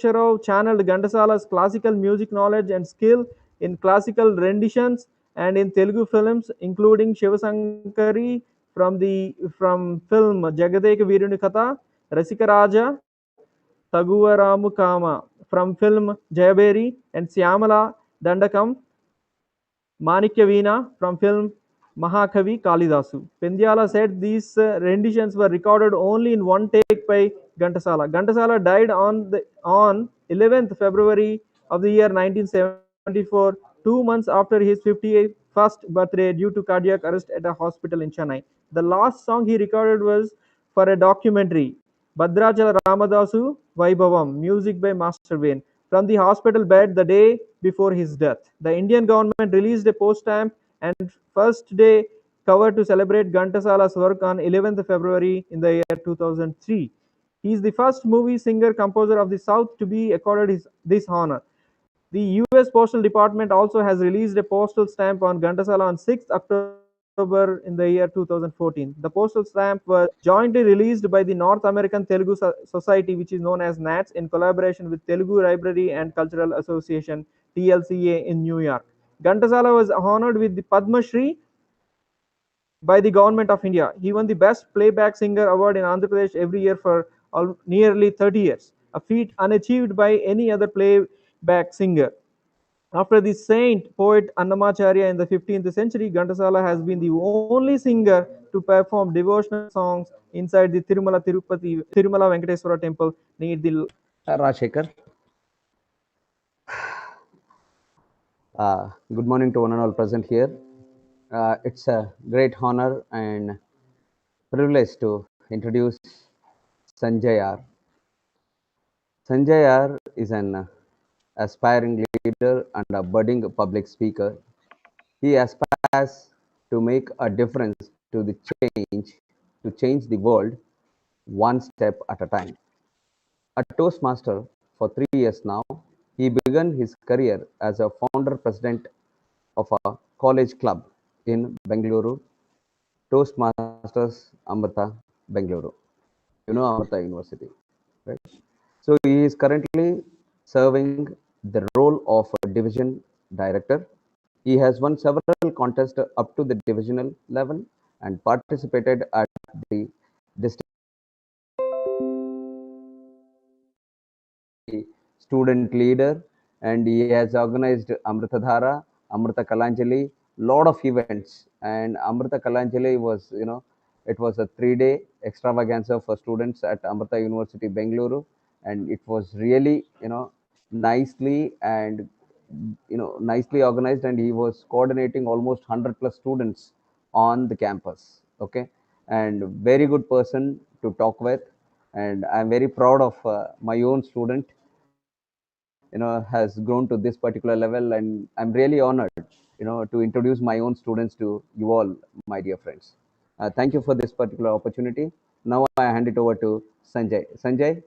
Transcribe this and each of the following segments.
Rao channeled Ghantasala's classical music knowledge and skill in classical renditions and in Telugu films, including Shivasankari from film Jagadeka Viruni Katha, Rasika Raja, Taguvaramu Kama from film Jayaberi, and Syamala Dandakam Manikya from film Mahakavi Kalidasu. Pendyala said these renditions were recorded only in one take by Ghantasala. Ghantasala died on 11th February of the year 1974, 2 months after his 51st birthday due to cardiac arrest at a hospital in Chennai. The last song he recorded was for a documentary, Bhadrachala Ramadasu Vaibhavam, music by Master Wayne, from the hospital bed the day before his death. The Indian government released a post-stamp and first day cover to celebrate Ghantasala's work on 11th February in the year 2003. He is the first movie singer composer of the South to be accorded this honor. The US Postal Department also has released a postal stamp on Ghantasala on 6th October in the year 2014. The postal stamp was jointly released by the North American Telugu Society, which is known as NATS, in collaboration with Telugu Library and Cultural Association TLCA in New York. Ghantasala was honored with the Padma Shri by the Government of India. He won the Best Playback Singer award in Andhra Pradesh every year for nearly 30 years, a feat unachieved by any other playback singer. After the saint poet Annamacharya in the 15th century, Ghantasala has been the only singer to perform devotional songs inside the Tirumala Venkateswara temple near the Rajshekar. Good morning to one and all present here. It's a great honor and privilege to introduce Sanjay R. Sanjay R is an aspiring leader and a budding public speaker. He aspires to make a difference to the change the world one step at a time. A Toastmaster for 3 years now, he began his career as a founder president of a college club in Bengaluru, Toastmasters Amrita, Bengaluru. You know Amrita University, right? So he is currently serving the role of a division director. He has won several contests up to the divisional level and participated at the district student leader, and he has organized Amrita Dhara, Amrita Kalanjali, lot of events. And Amrita Kalanjali was, it was a 3-day extravaganza for students at Amrita University, Bengaluru, and it was really, nicely and nicely organized, and he was coordinating almost 100 plus students on the campus. Okay, and very good person to talk with, and I'm very proud of my own student has grown to this particular level, and I'm really honored to introduce my own students to you all, my dear friends. Thank you for this particular opportunity. Now I hand it over to Sanjay,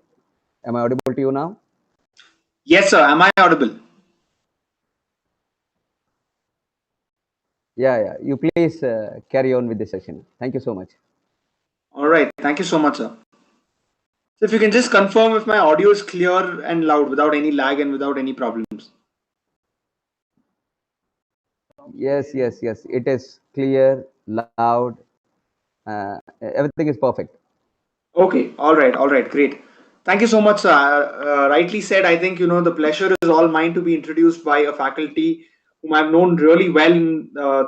am I audible to you now? Yes, sir. Am I audible? Yeah, you please carry on with the session. Thank you so much. All right. Thank you so much, sir. So if you can just confirm if my audio is clear and loud without any lag and without any problems. Yes, it is clear, loud, everything is perfect. Okay. All right. All right. Great. Thank you so much, sir. Rightly said. I think, the pleasure is all mine to be introduced by a faculty whom I've known really well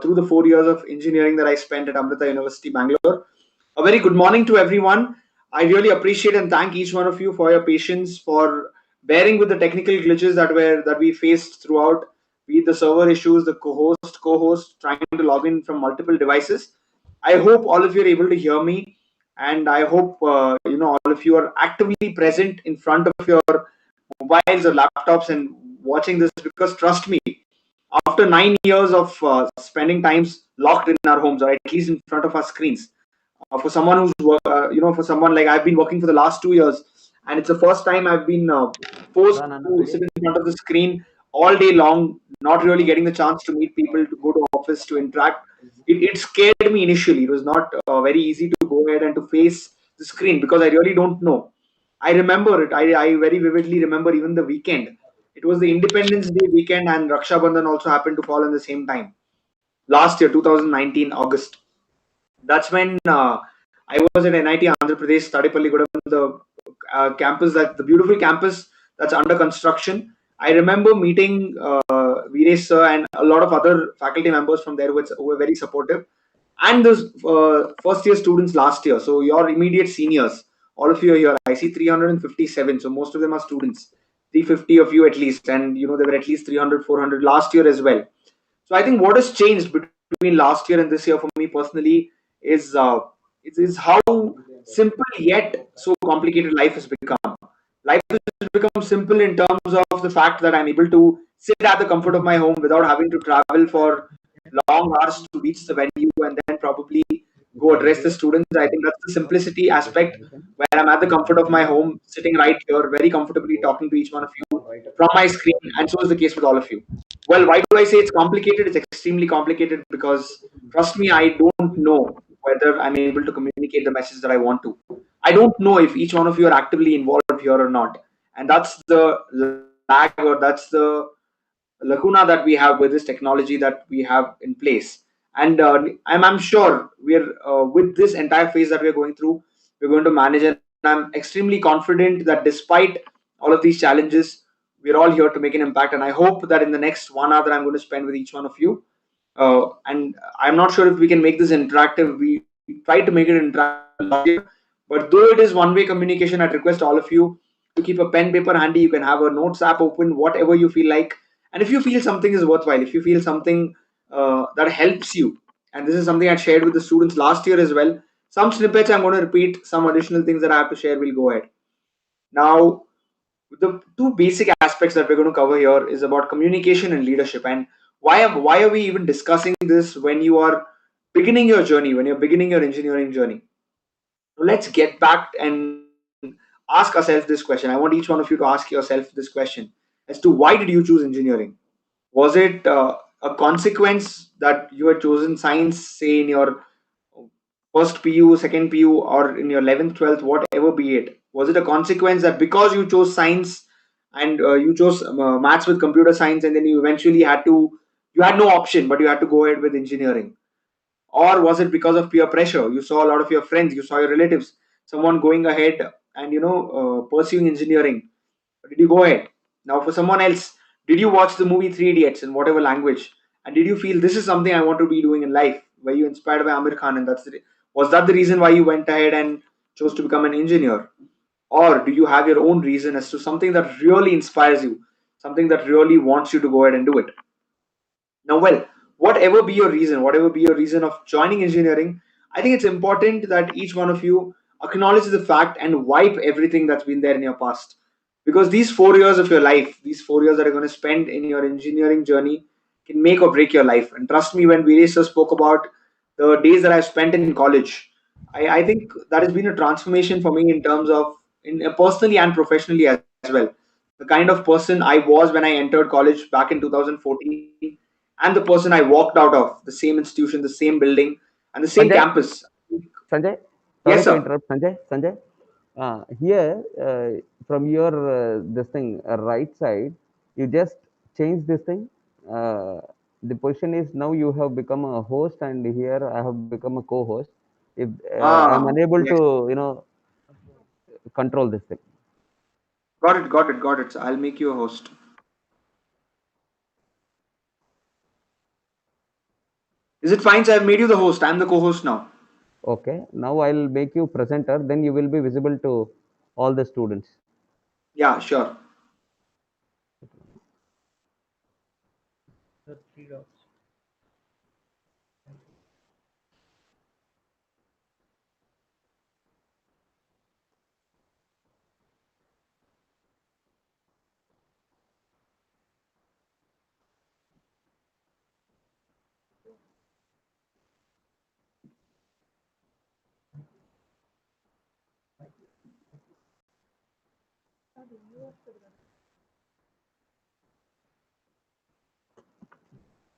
through the 4 years of engineering that I spent at Amrita University, Bangalore. A very good morning to everyone. I really appreciate and thank each one of you for your patience, for bearing with the technical glitches that we faced throughout, be it the server issues, the co-host trying to log in from multiple devices. I hope all of you are able to hear me, and I hope all of you are actively present in front of your mobiles or laptops and watching this, because trust me, after 9 years of spending times locked in our homes, or at least in front of our screens, for someone for someone like I've been working for the last 2 years, and it's the first time I've been forced to sit in front of the screen all day long, not really getting the chance to meet people, to go to office, to interact. It scared me initially. It was not very easy to go ahead and to face the screen, because I really don't know. I remember it. I very vividly remember even the weekend. It was the Independence Day weekend, and Raksha Bandhan also happened to fall in the same time. Last year, 2019, August. That's when I was at NIT Andhra Pradesh, Tadepalligudam, the campus, that the beautiful campus that's under construction. I remember meeting Veeresh sir and a lot of other faculty members from there who were very supportive, and those first year students last year. So your immediate seniors, all of you are here. I see 357. So most of them are students. 350 of you at least, and there were at least 300, 400 last year as well. So I think what has changed between last year and this year for me personally is how simple yet so complicated life has become. Life has become simple in terms of the fact that I'm able to sit at the comfort of my home without having to travel for long hours to reach the venue and then probably go address the students. I think that's the simplicity aspect where I'm at the comfort of my home, sitting right here, very comfortably talking to each one of you from my screen, and so is the case with all of you. Well, why do I say it's complicated? It's extremely complicated because, trust me, I don't know whether I'm able to communicate the message that I want to. I don't know if each one of you are actively involved here or not. And that's the lag, or that's the lacuna that we have with this technology that we have in place. And I'm sure with this entire phase that we're going through, we're going to manage. And I'm extremely confident that despite all of these challenges, we're all here to make an impact. And I hope that in the next 1 hour that I'm going to spend with each one of you, and I'm not sure if we can make this interactive. We try to make it interactive last year, but though it is one-way communication, I'd request all of you to keep a pen paper handy. You can have a notes app open, whatever you feel like. And if you feel something is worthwhile, if you feel something that helps you, and this is something I shared with the students last year as well. Some snippets I'm going to repeat, some additional things that I have to share will go ahead. Now, the two basic aspects that we're going to cover here is about communication and leadership. And why are we even discussing this when you are beginning your journey, when you're beginning your engineering journey? So let's get back and ask ourselves this question. I want each one of you to ask yourself this question as to why did you choose engineering? Was it a consequence that you had chosen science, say in your first PU, second PU, or in your 11th, 12th, whatever be it? Was it a consequence that because you chose science and you chose maths with computer science, and then you eventually you had no option, but you had to go ahead with engineering? Or was it because of peer pressure? You saw a lot of your friends, you saw your relatives, someone going ahead and pursuing engineering. Did you go ahead? Now, for someone else, did you watch the movie Three Idiots in whatever language, and did you feel this is something I want to be doing in life? Were you inspired by Amir Khan, and was that the reason why you went ahead and chose to become an engineer? Or do you have your own reason as to something that really inspires you, something that really wants you to go ahead and do it? Now, well, whatever be your reason of joining engineering, I think it's important that each one of you acknowledge the fact and wipe everything that's been there in your past. Because these 4 years of your life, these 4 years that you're going to spend in your engineering journey, can make or break your life. And trust me, when Veeresh sir spoke about the days that I've spent in college, I think that has been a transformation for me in terms of personally and professionally as well. The kind of person I was when I entered college back in 2014, and the person I walked out of the same institution, the same building, and the same Sanjay, campus. Sanjay, Yes, sorry to sir. interrupt. Sanjay, here from your this thing right side, you just change this thing. Uh, the position is now you have become a host, and here I have become a co-host. If I am Ah, unable yes. to, control this thing. Got it, got it, got it. So I'll make you a host. Is it fine? So I've made you the host. I'm the co-host now. Okay, now I'll make you presenter. Then you will be visible to all the students. Yeah, sure.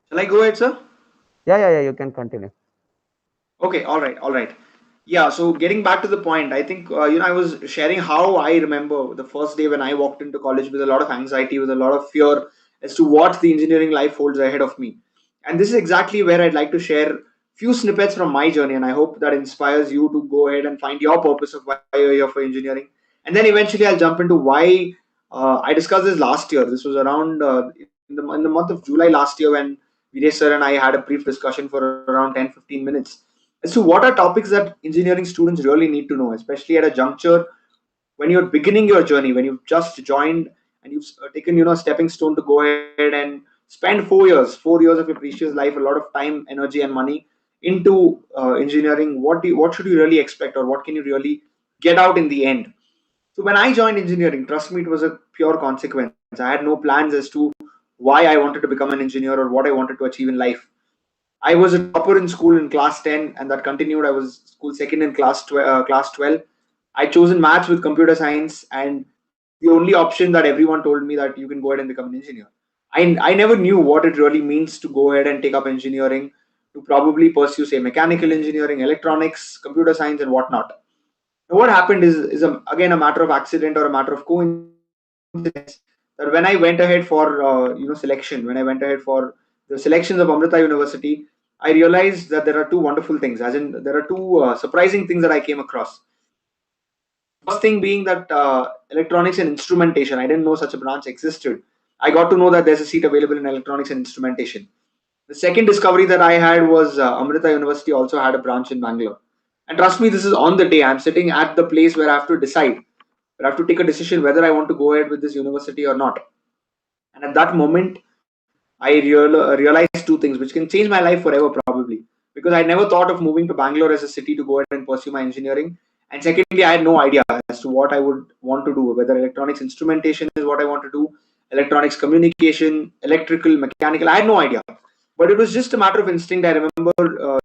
Shall I go ahead, sir? Yeah. You can continue. Okay, all right, all right. Yeah, so getting back to the point, I think I was sharing how I remember the first day when I walked into college with a lot of anxiety, with a lot of fear as to what the engineering life holds ahead of me. And this is exactly where I'd like to share few snippets from my journey, and I hope that inspires you to go ahead and find your purpose of why you're here for engineering. And then eventually I'll jump into why I discussed this last year. This was around in the month of July last year when Vijay sir and I had a brief discussion for around 10-15 minutes as to what are topics that engineering students really need to know, especially at a juncture when you're beginning your journey, when you've just joined and you've taken a stepping stone to go ahead and spend 4 years of your precious life, a lot of time, energy, and money into engineering. What should you really expect, or what can you really get out in the end? So when I joined engineering, trust me, it was a pure consequence. I had no plans as to why I wanted to become an engineer or what I wanted to achieve in life. I was a topper in school in class 10, and that continued. I was school second in class 12. I chosen maths with computer science, and the only option that everyone told me that you can go ahead and become an engineer. I never knew what it really means to go ahead and take up engineering, to probably pursue, say, mechanical engineering, electronics, computer science, and whatnot. Now, what happened is again a matter of accident or a matter of coincidence that when I went ahead for selection, when I went ahead for the selections of Amrita University, I realized that there are two wonderful things, as in there are two surprising things that I came across. The first thing being that electronics and instrumentation, I didn't know such a branch existed. I got to know that there's a seat available in electronics and instrumentation. The second discovery that I had was Amrita University also had a branch in Bangalore. And trust me, this is on the day. I'm sitting at the place where I have to decide, where I have to take a decision whether I want to go ahead with this university or not. And at that moment, I realized two things which can change my life forever, probably. Because I never thought of moving to Bangalore as a city to go ahead and pursue my engineering. And secondly, I had no idea as to what I would want to do, whether electronics instrumentation is what I want to do, electronics communication, electrical, mechanical. I had no idea. But it was just a matter of instinct. I remember,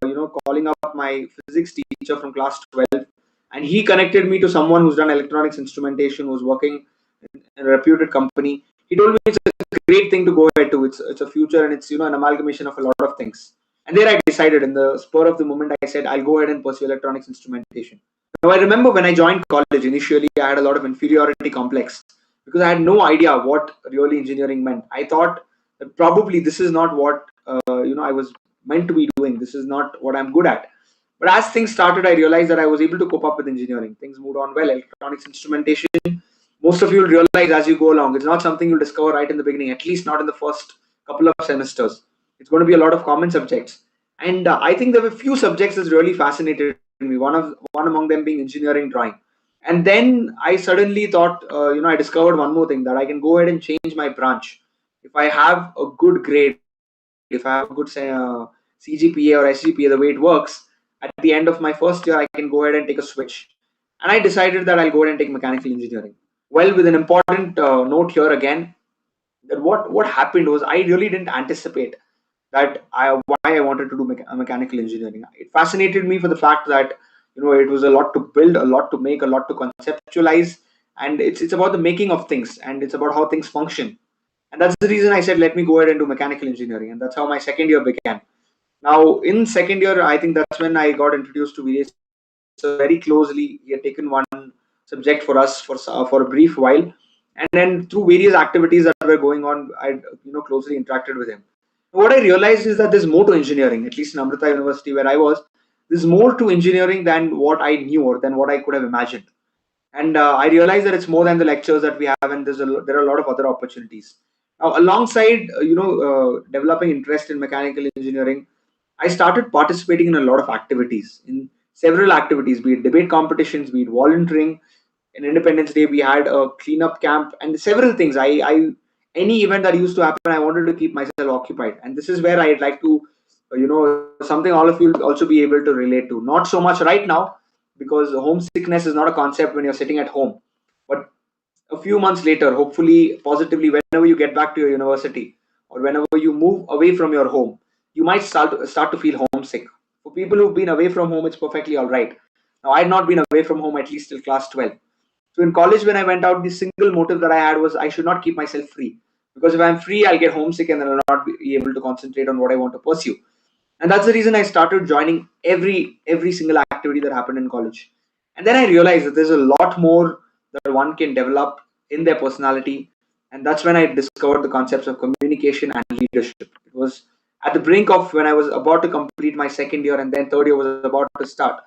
calling up my physics teacher from class 12, and he connected me to someone who's done electronics instrumentation, who's working in a reputed company. He told me it's a great thing to go ahead to. It's a future, and it's an amalgamation of a lot of things. And there I decided in the spur of the moment. I said I'll go ahead and pursue electronics instrumentation. Now I remember when I joined college initially, I had a lot of inferiority complex because I had no idea what really engineering meant. I thought that probably this is not what I was meant to be doing. This is not what I'm good at. But as things started, I realized that I was able to cope up with engineering. Things moved on well. Electronics instrumentation, most of you will realize as you go along, it's not something you'll discover right in the beginning, at least not in the first couple of semesters. It's going to be a lot of common subjects. And I think there were few subjects that really fascinated me. One among them being engineering drawing. And then I suddenly thought, I discovered one more thing, that I can go ahead and change my branch. If I have a good grade, if I have a good CGPA or SGPA, the way it works, at the end of my first year, I can go ahead and take a switch. And I decided that I'll go ahead and take mechanical engineering. Well, with an important note here again, that what happened was I really didn't anticipate why I wanted to do mechanical engineering. It fascinated me for the fact that it was a lot to build, a lot to make, a lot to conceptualize, and it's about the making of things, and it's about how things function. And that's the reason I said let me go ahead and do mechanical engineering, and that's how my second year began. Now, in second year, I think that's when I got introduced to Vijay sir very closely. He had taken one subject for us for a brief while, and then through various activities that were going on, I closely interacted with him. What I realized is that there's more to engineering, at least in Amrita University where I was. There's more to engineering than what I knew or than what I could have imagined. And I realized that it's more than the lectures that we have, and there are a lot of other opportunities. Now, alongside developing interest in mechanical engineering, I started participating in a lot of activities, in several activities, be it debate competitions, be it volunteering. In Independence Day, we had a cleanup camp and several things. I any event that used to happen, I wanted to keep myself occupied, and this is where I'd like to, something all of you will also be able to relate to. Not so much right now, because homesickness is not a concept when you're sitting at home, but a few months later, hopefully positively, whenever you get back to your university or whenever you move away from your home, you might start to feel homesick. For people who've been away from home, it's perfectly all right. Now, I'd not been away from home at least till class 12. So in college, when I went out, the single motive that I had was I should not keep myself free, because if I'm free, I'll get homesick and then I'll not be able to concentrate on what I want to pursue. And that's the reason I started joining every single activity that happened in college. And then I realized that there's a lot more that one can develop in their personality. And that's when I discovered the concepts of communication and leadership. It was at the brink of when I was about to complete my second year, and then third year was about to start.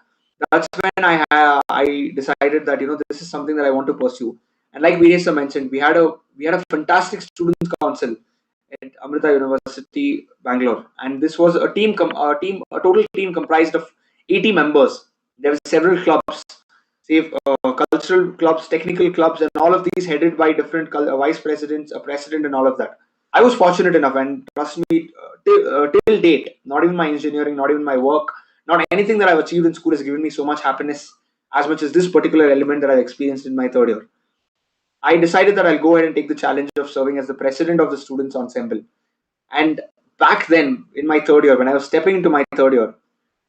That's when I decided that this is something that I want to pursue. And like Viresa mentioned, we had a fantastic students council at Amrita University, Bangalore, and this was a total team comprised of 80 members. There were several clubs, say cultural clubs, technical clubs, and all of these headed by different vice presidents, a president, and all of that. I was fortunate enough, and trust me, till date, not even my engineering, not even my work, not anything that I've achieved in school has given me so much happiness as much as this particular element that I've experienced in my third year. I decided that I'll go ahead and take the challenge of serving as the president of the students ensemble. And back then, in my third year, when I was stepping into my third year,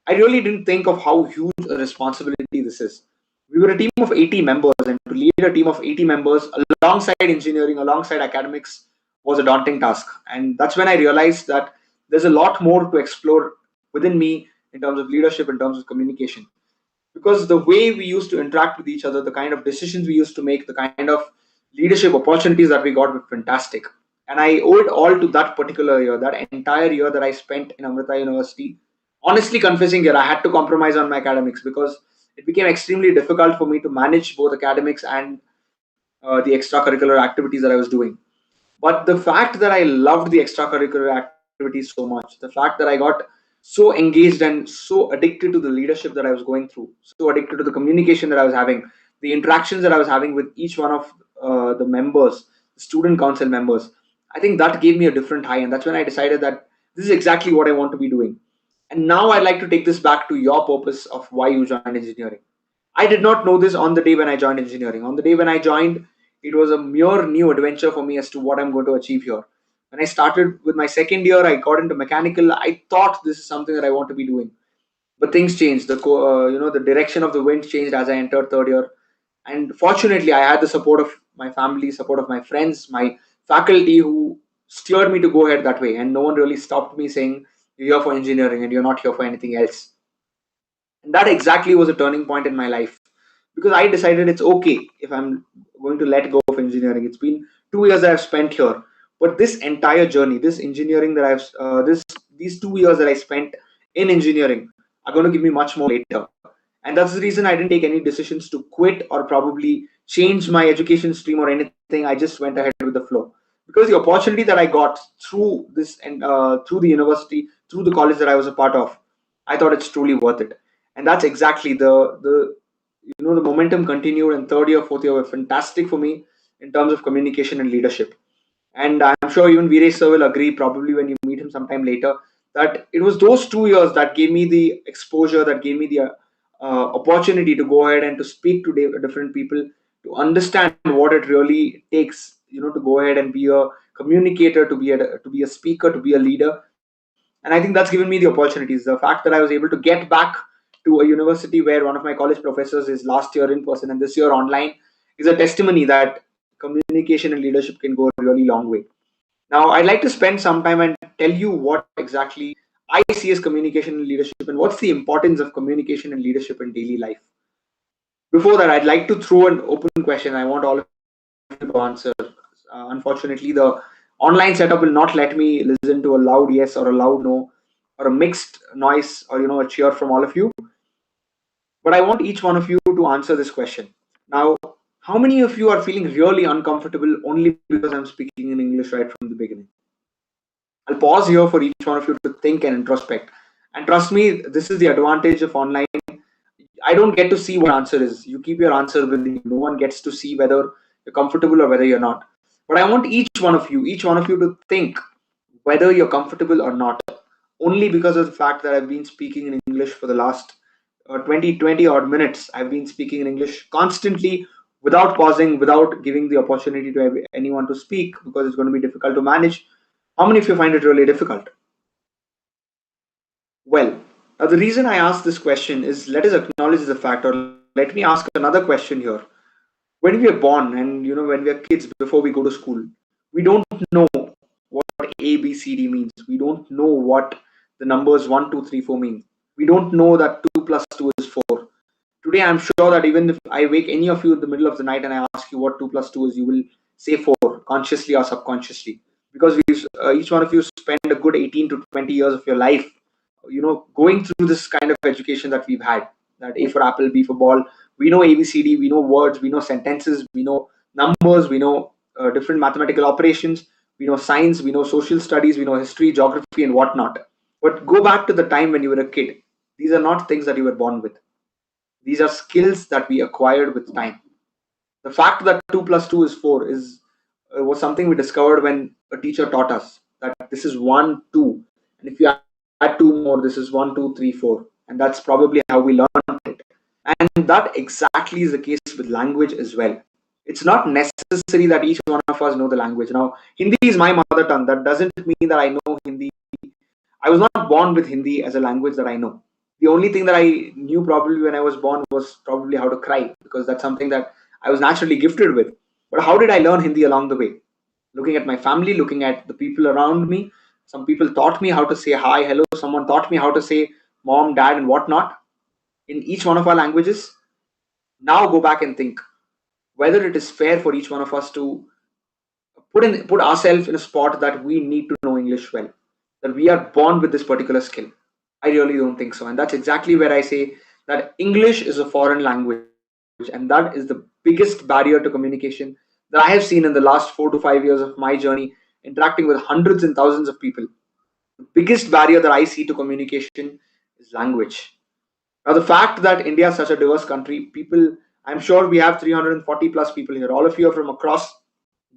I really didn't think of how huge a responsibility this is. We were a team of 80 members, and to lead a team of 80 members alongside engineering, alongside academics, was a daunting task. And that's when I realized that there's a lot more to explore within me in terms of leadership, in terms of communication. Because the way we used to interact with each other, the kind of decisions we used to make, the kind of leadership opportunities that we got were fantastic. And I owe it all to that particular year, that entire year that I spent in Amrita University. Honestly confessing here, I had to compromise on my academics because it became extremely difficult for me to manage both academics and the extracurricular activities that I was doing. But the fact that I loved the extracurricular activities so much, the fact that I got so engaged and so addicted to the leadership that I was going through, so addicted to the communication that I was having, the interactions that I was having with each one of the members, the student council members, I think that gave me a different high. And that's when I decided that this is exactly what I want to be doing. And now I'd like to take this back to your purpose of why you joined engineering. I did not know this on the day when I joined engineering. On the day when I joined, it was a mere new adventure for me as to what I'm going to achieve here. When I started with my second year, I got into mechanical. I thought this is something that I want to be doing, but things changed. The direction of the wind changed as I entered third year, and fortunately, I had the support of my family, support of my friends, my faculty who steered me to go ahead that way, and no one really stopped me saying you're here for engineering and you're not here for anything else. And that exactly was a turning point in my life because I decided it's okay if I'm going to let go of engineering. It's been 2 years that I've spent here, but this entire journey, this engineering that these 2 years that I spent in engineering are going to give me much more later. And that's the reason I didn't take any decisions to quit or probably change my education stream or anything. I just went ahead with the flow because the opportunity that I got through this and through the university, through the college that I was a part of, I thought it's truly worth it. And that's exactly the momentum continued, and third year, fourth year were fantastic for me in terms of communication and leadership. And I'm sure even Viresh sir will agree, probably when you meet him sometime later, that it was those 2 years that gave me the exposure, that gave me the opportunity to go ahead and to speak to different people, to understand what it really takes, to go ahead and be a communicator, to be a speaker, to be a leader. And I think that's given me the opportunities. The fact that I was able to get back to a university where one of my college professors is last year in person and this year online is a testimony that communication and leadership can go a really long way. Now, I'd like to spend some time and tell you what exactly I see as communication and leadership and what's the importance of communication and leadership in daily life. Before that, I'd like to throw an open question. I want all of you to answer. Unfortunately, the online setup will not let me listen to a loud yes or a loud no or a mixed noise or a cheer from all of you. But I want each one of you to answer this question. Now, how many of you are feeling really uncomfortable only because I'm speaking in English right from the beginning? I'll pause here for each one of you to think and introspect. And trust me, this is the advantage of online. I don't get to see what answer is. You keep your answer within you. No one gets to see whether you're comfortable or whether you're not. But I want each one of you to think whether you're comfortable or not. Only because of the fact that I've been speaking in English for the last 20 odd minutes. I've been speaking in English constantly without pausing, without giving the opportunity to anyone to speak because it's going to be difficult to manage. How many of you find it really difficult? Well, the reason I ask this question is let us acknowledge the fact, or let me ask another question here. When we are born and when we are kids before we go to school, we don't know what A, B, C, D means. We don't know what the numbers 1, 2, 3, 4 mean. We don't know that 2 plus 2 is 4. Today, I'm sure that even if I wake any of you in the middle of the night and I ask you what 2 plus 2 is, you will say 4, consciously or subconsciously. Because each one of you spend a good 18 to 20 years of your life, going through this kind of education that we've had. That A for apple, B for ball. We know ABCD, we know words, we know sentences, we know numbers, we know different mathematical operations, we know science, we know social studies, we know history, geography, and whatnot. But go back to the time when you were a kid. These are not things that you were born with. These are skills that we acquired with time. The fact that 2 plus 2 is 4 was something we discovered when a teacher taught us that this is 1, 2. And if you add 2 more, this is 1, 2, 3, 4. And that's probably how we learned it. And that exactly is the case with language as well. It's not necessary that each one of us know the language. Now, Hindi is my mother tongue. That doesn't mean that I know Hindi. I was not born with Hindi as a language that I know. The only thing that I knew probably when I was born was probably how to cry, because that's something that I was naturally gifted with. But how did I learn Hindi along the way? Looking at my family, looking at the people around me. Some people taught me how to say hi, hello. Someone taught me how to say mom, dad, and whatnot in each one of our languages. Now go back and think whether it is fair for each one of us to put ourselves in a spot that we need to know English well, that we are born with this particular skill. I really don't think so. And that's exactly where I say that English is a foreign language, and that is the biggest barrier to communication that I have seen in the last 4 to 5 years of my journey, interacting with hundreds and thousands of people. The biggest barrier that I see to communication is language. Now, the fact that India is such a diverse country, people, I'm sure we have 340 plus people here. All of you are from across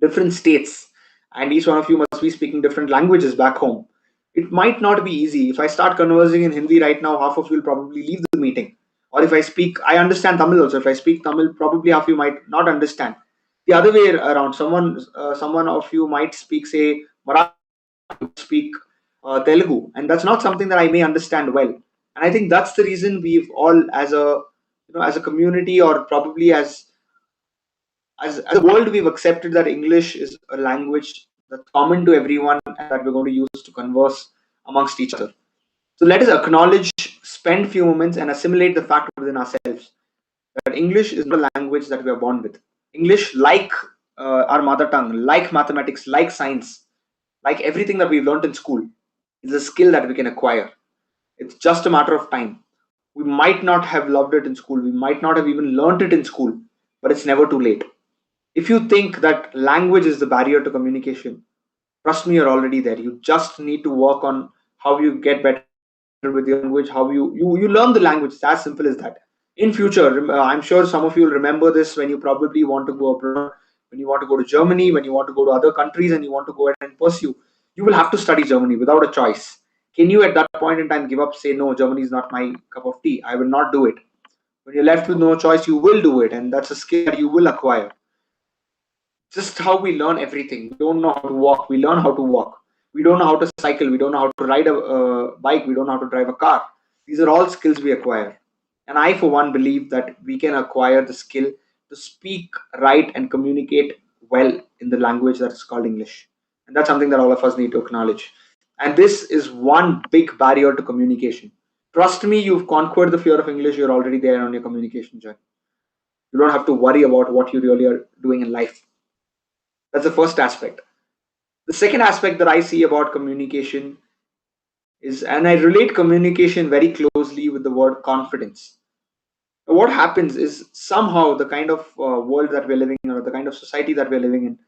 different states, and each one of you must be speaking different languages back home. It might not be easy. If I start conversing in Hindi right now, half of you will probably leave the meeting. Or if I speak, I understand Tamil also. If I speak Tamil, probably half of you might not understand. The other way around, someone of you might speak, say, Marathi, speak Telugu, and that's not something that I may understand well. And I think that's the reason we've all, as a community, or probably as a world, we've accepted that English is a language that's common to everyone and that we're going to use to converse amongst each other. So let us acknowledge, spend few moments, and assimilate the fact within ourselves that English is not a language that we are born with. English, like our mother tongue, like mathematics, like science, like everything that we've learned in school, is a skill that we can acquire. It's just a matter of time. We might not have loved it in school, we might not have even learned it in school, but it's never too late. If you think that language is the barrier to communication, trust me, you're already there. You just need to work on how you get better with your language, how you learn the language. It's as simple as that. In future, I'm sure some of you will remember this when you probably want to go abroad, when you want to go to Germany, when you want to go to other countries and you want to go ahead and pursue. You will have to study Germany without a choice. Can you at that point in time give up, say, no, Germany is not my cup of tea? I will not do it. When you're left with no choice, you will do it, and that's a skill that you will acquire. Just how we learn everything. We don't know how to walk, we learn how to walk. We don't know how to cycle, we don't know how to ride a bike, we don't know how to drive a car. These are all skills we acquire. And I, for one, believe that we can acquire the skill to speak, write, and communicate well in the language that is called English. And that's something that all of us need to acknowledge. And this is one big barrier to communication. Trust me, you've conquered the fear of English, you're already there on your communication journey. You don't have to worry about what you really are doing in life. That's the first aspect. The second aspect that I see about communication is, and I relate communication very closely with the word confidence. What happens is, somehow the kind of world that we're living in, or the kind of society that we're living in,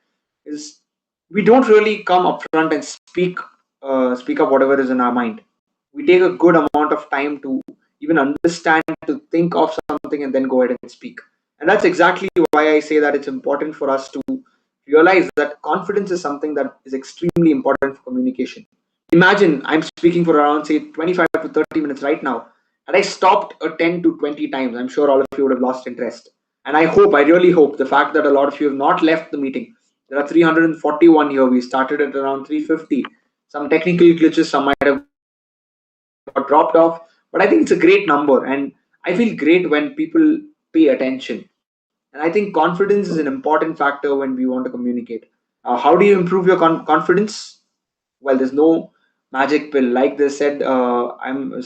is we don't really come up front and speak up whatever is in our mind. We take a good amount of time to even understand, to think of something, and then go ahead and speak. And that's exactly why I say that it's important for us to realize that confidence is something that is extremely important for communication. Imagine I'm speaking for around, say, 25 to 30 minutes right now, and I stopped 10 to 20 times. I'm sure all of you would have lost interest. And I really hope the fact that a lot of you have not left the meeting. There are 341 here. We started at around 350. Some technical glitches, some might have got dropped off, but I think it's a great number. And I feel great when people pay attention. And I think confidence is an important factor when we want to communicate. How do you improve your confidence? Well, there's no magic pill. Like they said,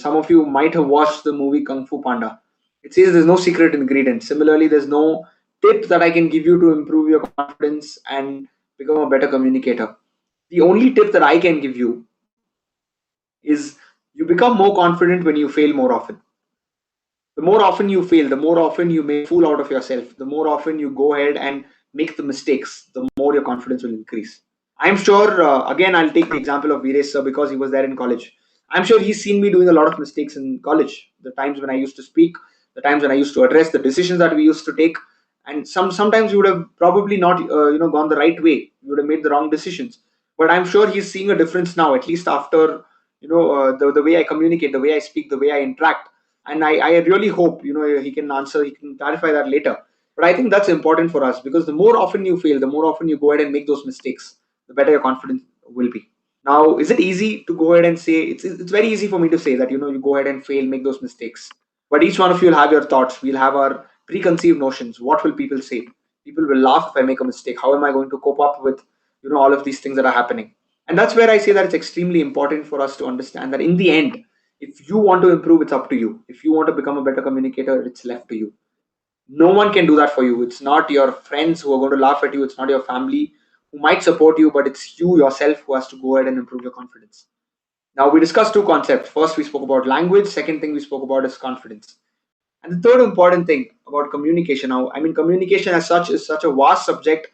some of you might have watched the movie Kung Fu Panda. It says there's no secret ingredient. Similarly, there's no tip that I can give you to improve your confidence and become a better communicator. The only tip that I can give you is you become more confident when you fail more often. The more often you fail, the more often you make a fool out of yourself, the more often you go ahead and make the mistakes, the more your confidence will increase. I'm sure, again, I'll take the example of Veeresh sir because he was there in college. I'm sure he's seen me doing a lot of mistakes in college. The times when I used to speak, the times when I used to address, the decisions that we used to take, and sometimes you would have probably not, gone the right way. You would have made the wrong decisions. But I'm sure he's seeing a difference now, at least after the way I communicate, the way I speak, the way I interact. And I really hope he can answer, he can clarify that later. But I think that's important for us because the more often you fail, the more often you go ahead and make those mistakes, the better your confidence will be. Now, is it easy to go ahead and say it's very easy for me to say that you go ahead and fail, make those mistakes. But each one of you will have your thoughts. We'll have our preconceived notions. What will people say? People will laugh if I make a mistake. How am I going to cope up with all of these things that are happening? And that's where I say that it's extremely important for us to understand that in the end, if you want to improve, it's up to you. If you want to become a better communicator, it's left to you. No one can do that for you. It's not your friends who are going to laugh at you. It's not your family who might support you, but it's you yourself who has to go ahead and improve your confidence. Now, we discussed two concepts. First, we spoke about language. Second thing we spoke about is confidence. And the third important thing about communication now, I mean, communication as such is such a vast subject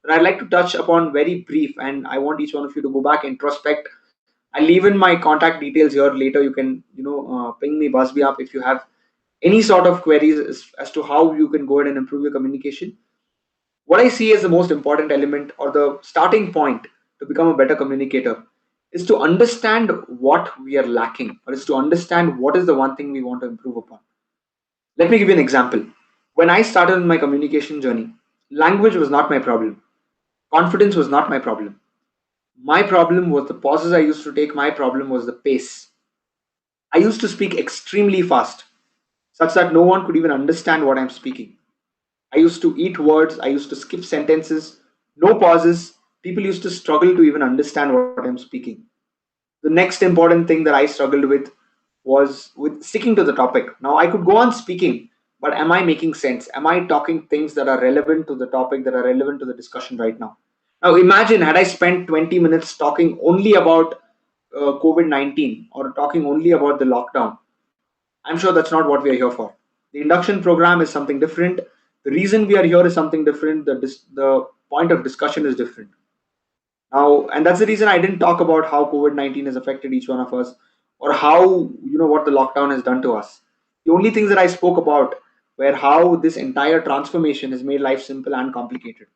that I'd like to touch upon very brief. And I want each one of you to go back, introspect. I'll leave in my contact details here later. You can, ping me, buzz me up if you have any sort of queries as to how you can go ahead and improve your communication. What I see as the most important element or the starting point to become a better communicator is to understand what we are lacking, or is to understand what is the one thing we want to improve upon. Let me give you an example. When I started my communication journey, language was not my problem. Confidence was not my problem. My problem was the pauses I used to take. My problem was the pace. I used to speak extremely fast, such that no one could even understand what I'm speaking. I used to eat words, I used to skip sentences, no pauses. People used to struggle to even understand what I'm speaking. The next important thing that I struggled with was with sticking to the topic. Now, I could go on speaking, but am I making sense? Am I talking things that are relevant to the topic, that are relevant to the discussion right now? Now, imagine had I spent 20 minutes talking only about COVID 19 or talking only about the lockdown. I'm sure that's not what we are here for. The induction program is something different. The reason we are here is something different. The point of discussion is different. Now, and that's the reason I didn't talk about how COVID-19 has affected each one of us or how, what the lockdown has done to us. The only things that I spoke about were how this entire transformation has made life simple and complicated.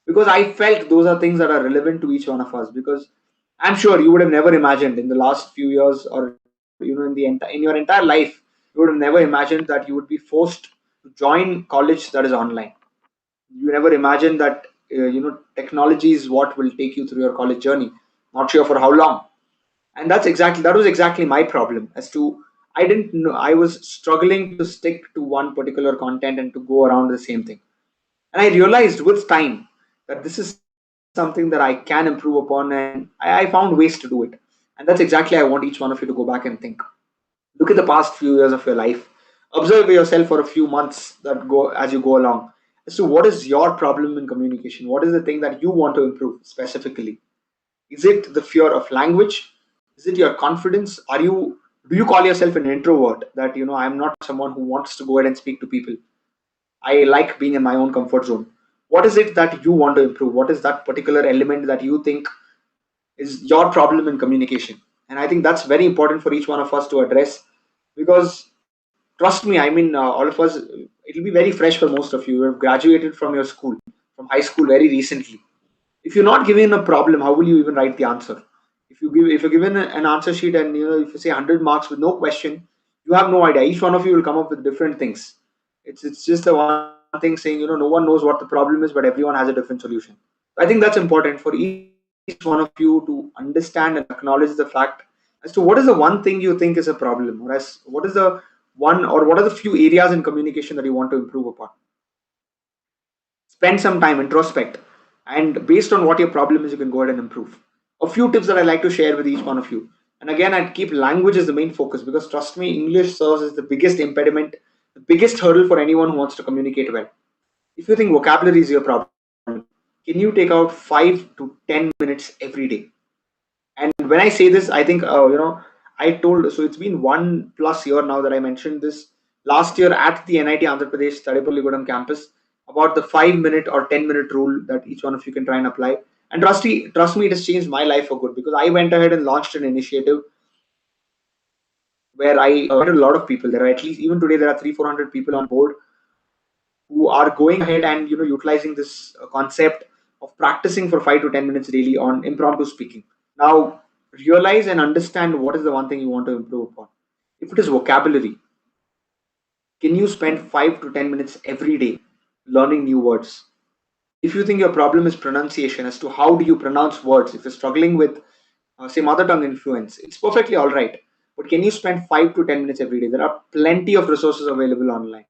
Because I felt those are things that are relevant to each one of us. Because I'm sure you would have never imagined in the last few years or, in your entire life, you would have never imagined that you would be forced to join college that is online. You never imagine that technology is what will take you through your college journey. Not sure for how long. And that was exactly my problem as to I didn't know. I was struggling to stick to one particular content and to go around the same thing. And I realized with time that this is something that I can improve upon, and I found ways to do it. And that's exactly I want each one of you to go back and think. Look at the past few years of your life. Observe yourself for a few months that go as you go along as to what is your problem in communication. What is the thing that you want to improve specifically? Is it the fear of language? Is it your confidence? Do you call yourself an introvert that I'm not someone who wants to go ahead and speak to people? I like being in my own comfort zone. What is it that you want to improve? What is that particular element that you think is your problem in communication? And I think that's very important for each one of us to address because trust me, I mean, all of us, it'll be very fresh for most of you. You have graduated from your school, from high school very recently. If you're not given a problem, how will you even write the answer? If you're given an answer sheet and if you say 100 marks with no question, you have no idea. Each one of you will come up with different things. It's just the one thing saying no one knows what the problem is, but everyone has a different solution. I think that's important for each one of you to understand and acknowledge the fact as to what is the one thing you think is a problem, or as what is the one or what are the few areas in communication that you want to improve upon. Spend some time, introspect, and based on what your problem is, you can go ahead and improve. A few tips that I like to share with each one of you. And again, I'd keep language as the main focus, because trust me, English serves as the biggest impediment, the biggest hurdle for anyone who wants to communicate well. If you think vocabulary is your problem, can you take out 5 to 10 minutes every day? And when I say this, I think, I told, so it's been 1+ year now that I mentioned this last year at the NIT Andhra Pradesh Tadepalligodam campus about the 5 minute or 10 minute rule that each one of you can try and apply. And trust me, it has changed my life for good, because I went ahead and launched an initiative where I invited a lot of people. There are at least, even today, there are 300-400 people on board who are going ahead and utilizing this concept of practicing for 5 to 10 minutes daily on impromptu speaking. Now, realize and understand what is the one thing you want to improve upon. If it is vocabulary, can you spend 5 to 10 minutes every day learning new words? If you think your problem is pronunciation, as to how do you pronounce words, if you're struggling with, say, mother tongue influence, it's perfectly all right. But can you spend 5 to 10 minutes every day? There are plenty of resources available online.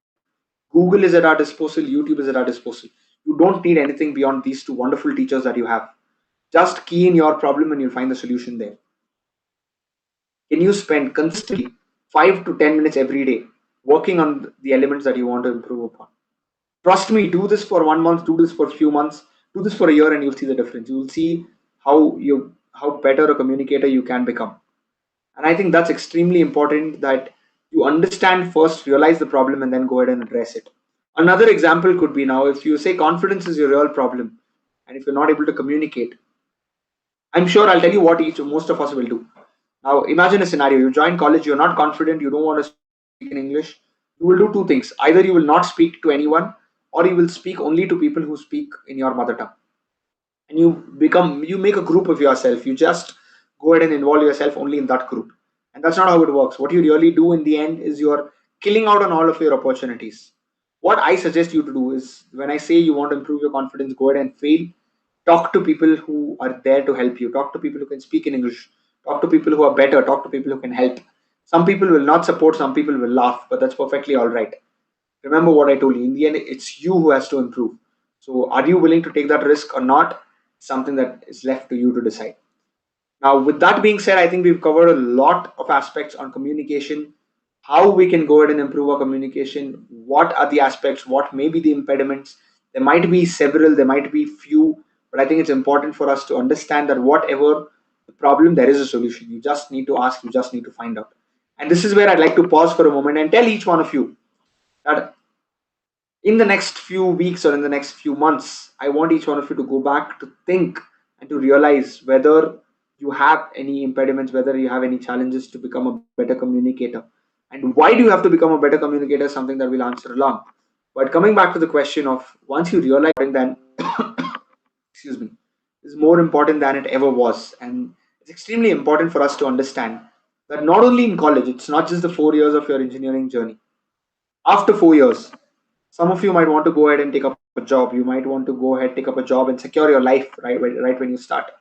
Google is at our disposal, YouTube is at our disposal. You don't need anything beyond these two wonderful teachers that you have. Just key in your problem and you'll find the solution there. Can you spend consistently 5 to 10 minutes every day working on the elements that you want to improve upon? Trust me, do this for 1 month, do this for a few months, do this for a year, and you'll see the difference. You'll see how better a communicator you can become. And I think that's extremely important, that you understand first, realize the problem, and then go ahead and address it. Another example could be, now, if you say confidence is your real problem, and if you're not able to communicate, I'm sure I'll tell you what each most of us will do. Now, imagine a scenario: you join college, you're not confident, you don't want to speak in English. You will do two things: either you will not speak to anyone, or you will speak only to people who speak in your mother tongue. And you make a group of yourself. You just go ahead and involve yourself only in that group. And that's not how it works. What you really do in the end is you're killing out on all of your opportunities. What I suggest you to do is, when I say you want to improve your confidence, go ahead and fail. Talk to people who are there to help you. Talk to people who can speak in English. Talk to people who are better. Talk to people who can help. Some people will not support, some people will laugh, but that's perfectly all right. Remember what I told you. In the end, it's you who has to improve. So, are you willing to take that risk or not? Something that is left to you to decide. Now, with that being said, I think we've covered a lot of aspects on communication, how we can go ahead and improve our communication, what are the aspects, what may be the impediments. There might be several, there might be few, but I think it's important for us to understand that whatever the problem, there is a solution. You just need to ask, you just need to find out. And this is where I'd like to pause for a moment and tell each one of you that in the next few weeks or in the next few months, I want each one of you to go back to think and to realize whether you have any impediments, whether you have any challenges to become a better communicator. And why do you have to become a better communicator is something that we'll answer along. But coming back to the question of, once you realize, then, excuse me, is more important than it ever was. And it's extremely important for us to understand that not only in college, it's not just the 4 years of your engineering journey. After 4 years, some of you might want to go ahead and take up a job. You might want to go ahead, take up a job, and secure your life right when you start.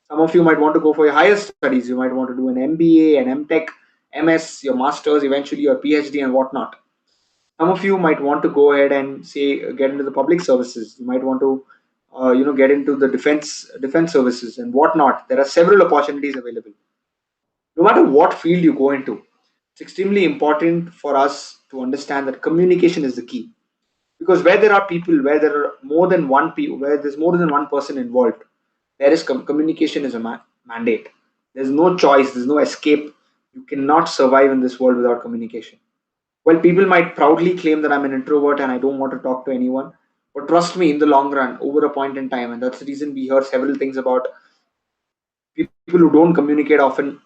Some of you might want to go for your higher studies. You might want to do an MBA, an MTech, MS, your masters, eventually your PhD, and whatnot. Some of you might want to go ahead and say get into the public services. You might want to, get into the defense services and whatnot. There are several opportunities available. No matter what field you go into, it's extremely important for us to understand that communication is the key, because where there are people, where there are more than one people, where there's more than one person involved, there is communication is a mandate. There's no choice, there's no escape. You cannot survive in this world without communication. Well, people might proudly claim that I'm an introvert and I don't want to talk to anyone, but trust me, in the long run, over a point in time, and that's the reason we hear several things about people who don't communicate often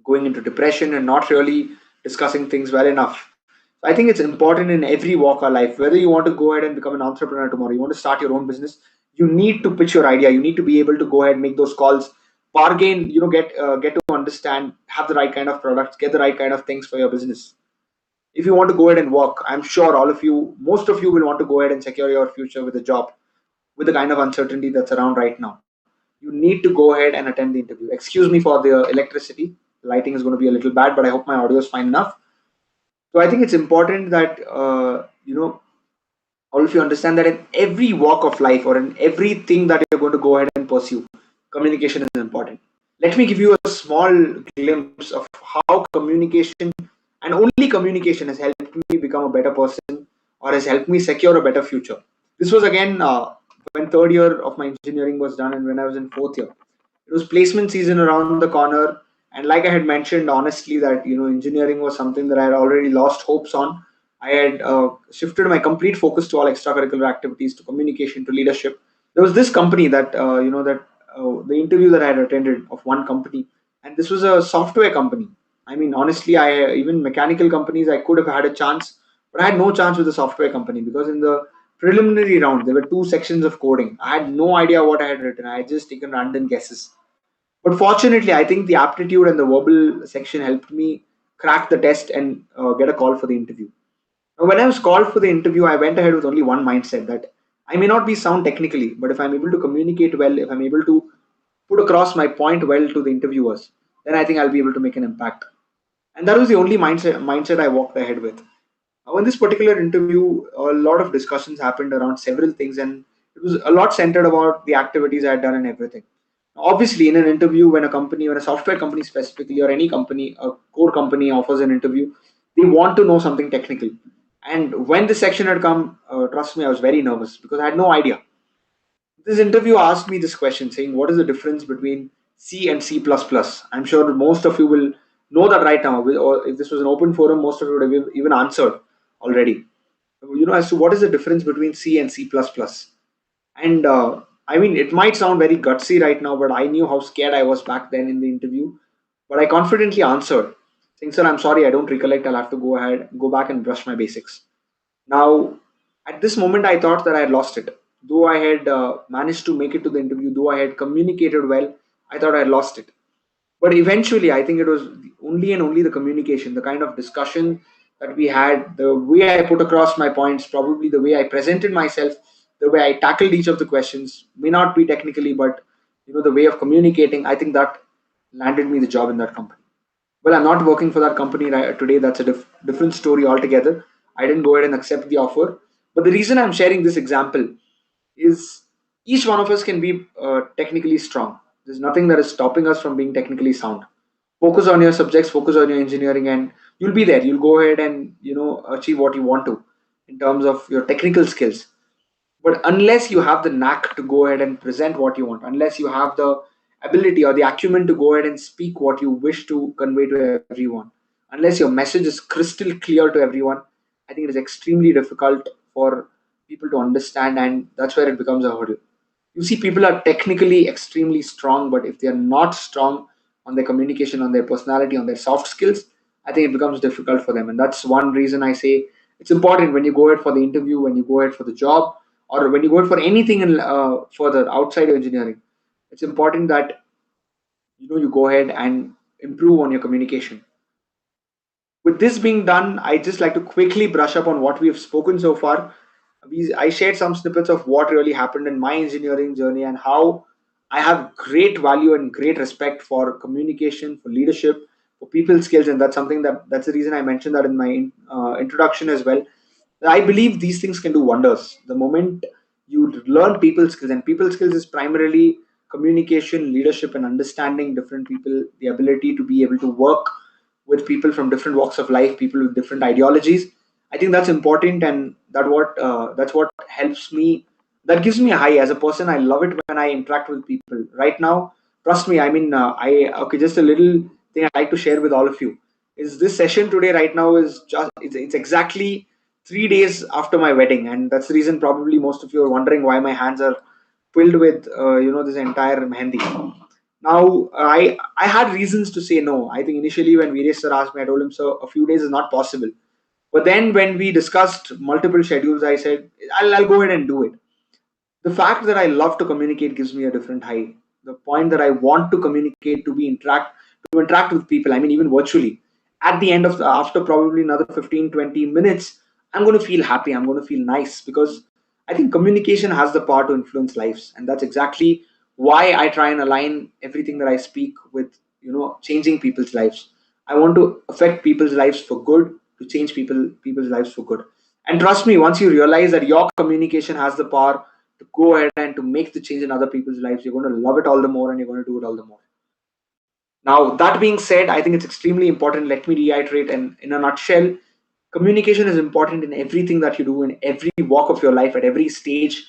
going into depression and not really discussing things well enough. So I think it's important in every walk of life, whether you want to go ahead and become an entrepreneur tomorrow, you want to start your own business, you need to pitch your idea. You need to be able to go ahead and make those calls, bargain, get to understand, have the right kind of products, get the right kind of things for your business. If you want to go ahead and work, I'm sure all of you, most of you will want to go ahead and secure your future with a job, with the kind of uncertainty that's around right now. You need to go ahead and attend the interview. Excuse me for the electricity. The lighting is going to be a little bad, but I hope my audio is fine enough. So I think it's important that all of you understand that in every walk of life or in everything that you're going to go ahead and pursue, communication is important. Let me give you a small glimpse of how communication and only communication has helped me become a better person or has helped me secure a better future. This was again when third year of my engineering was done and when I was in fourth year. It was placement season around the corner, and like I had mentioned honestly that engineering was something that I had already lost hopes on. I had shifted my complete focus to all extracurricular activities, to communication, to leadership. There was this company that the interview that I had attended of one company, and this was a software company. I mean, honestly, I even mechanical companies I could have had a chance, but I had no chance with the software company because in the preliminary round there were two sections of coding. I had no idea what I had written. I had just taken random guesses. But fortunately, I think the aptitude and the verbal section helped me crack the test and get a call for the interview. Now, when I was called for the interview, I went ahead with only one mindset that I may not be sound technically, but if I'm able to communicate well, if I'm able to put across my point well to the interviewers, then I think I'll be able to make an impact. And that was the only mindset I walked ahead with. In this particular interview, a lot of discussions happened around several things, and it was a lot centered about the activities I had done and everything. Obviously, in an interview, when a software company specifically, or any company, a core company offers an interview, they want to know something technical. And when this section had come, trust me, I was very nervous because I had no idea. This interview asked me this question saying, what is the difference between C and C++? I'm sure most of you will know that right now, or if this was an open forum, most of you would have even answered already. As to what is the difference between C and C++. And I mean, it might sound very gutsy right now, but I knew how scared I was back then in the interview. But I confidently answered, saying, "Sir, I'm sorry, I don't recollect. I'll have to go back and brush my basics." Now, at this moment, I thought that I had lost it. Though I had managed to make it to the interview, though I had communicated well, I thought I had lost it. But eventually, I think it was only and only the communication, the kind of discussion that we had, the way I put across my points, probably the way I presented myself, the way I tackled each of the questions, may not be technically, but the way of communicating. I think that landed me the job in that company. Well, I'm not working for that company today. That's a different story altogether. I didn't go ahead and accept the offer. But the reason I'm sharing this example is each one of us can be technically strong. There's nothing that is stopping us from being technically sound. Focus on your subjects, focus on your engineering, and you'll be there. You'll go ahead and achieve what you want to in terms of your technical skills. But unless you have the knack to go ahead and present what you want, unless you have the ability or the acumen to go ahead and speak what you wish to convey to everyone, unless your message is crystal clear to everyone, I think it is extremely difficult for people to understand, and that's where it becomes a hurdle. You see, people are technically extremely strong, but if they are not strong on their communication, on their personality, on their soft skills, I think it becomes difficult for them. And that's one reason I say it's important when you go ahead for the interview, when you go ahead for the job, or when you go ahead for anything further outside of engineering. It's important that you go ahead and improve on your communication. With this being done, I just like to quickly brush up on what we have spoken so far. I shared some snippets of what really happened in my engineering journey and how I have great value and great respect for communication, for leadership, for people skills, and that's the reason I mentioned that in my introduction as well. I believe these things can do wonders. The moment you learn people skills, and people skills is primarily communication, leadership, and understanding different people, the ability to be able to work with people from different walks of life, people with different ideologies. I think that's important, and that's what helps me. That gives me a high as a person. I love it when I interact with people. Right now, trust me. I mean, I okay. Just a little thing I'd like to share with all of you is this session today. Right now is just it's exactly 3 days after my wedding, and that's the reason probably most of you are wondering why my hands are filled with this entire mehendi. Now, I had reasons to say no. I think initially when Veeresh sir asked me, I told him, "So a few days is not possible." But then when we discussed multiple schedules, I said, I'll go ahead and do it. The fact that I love to communicate gives me a different high. The point that I want to communicate, to interact with people, I mean, even virtually, at the end of after probably another 15, 20 minutes, I'm going to feel happy. I'm going to feel nice because I think communication has the power to influence lives. And that's exactly why I try and align everything that I speak with, changing people's lives. I want to affect people's lives for good, to change people's lives for good. And trust me, once you realize that your communication has the power to go ahead and to make the change in other people's lives, you're going to love it all the more and you're going to do it all the more. Now, that being said, I think it's extremely important. Let me reiterate, and in a nutshell, communication is important in everything that you do, in every walk of your life, at every stage,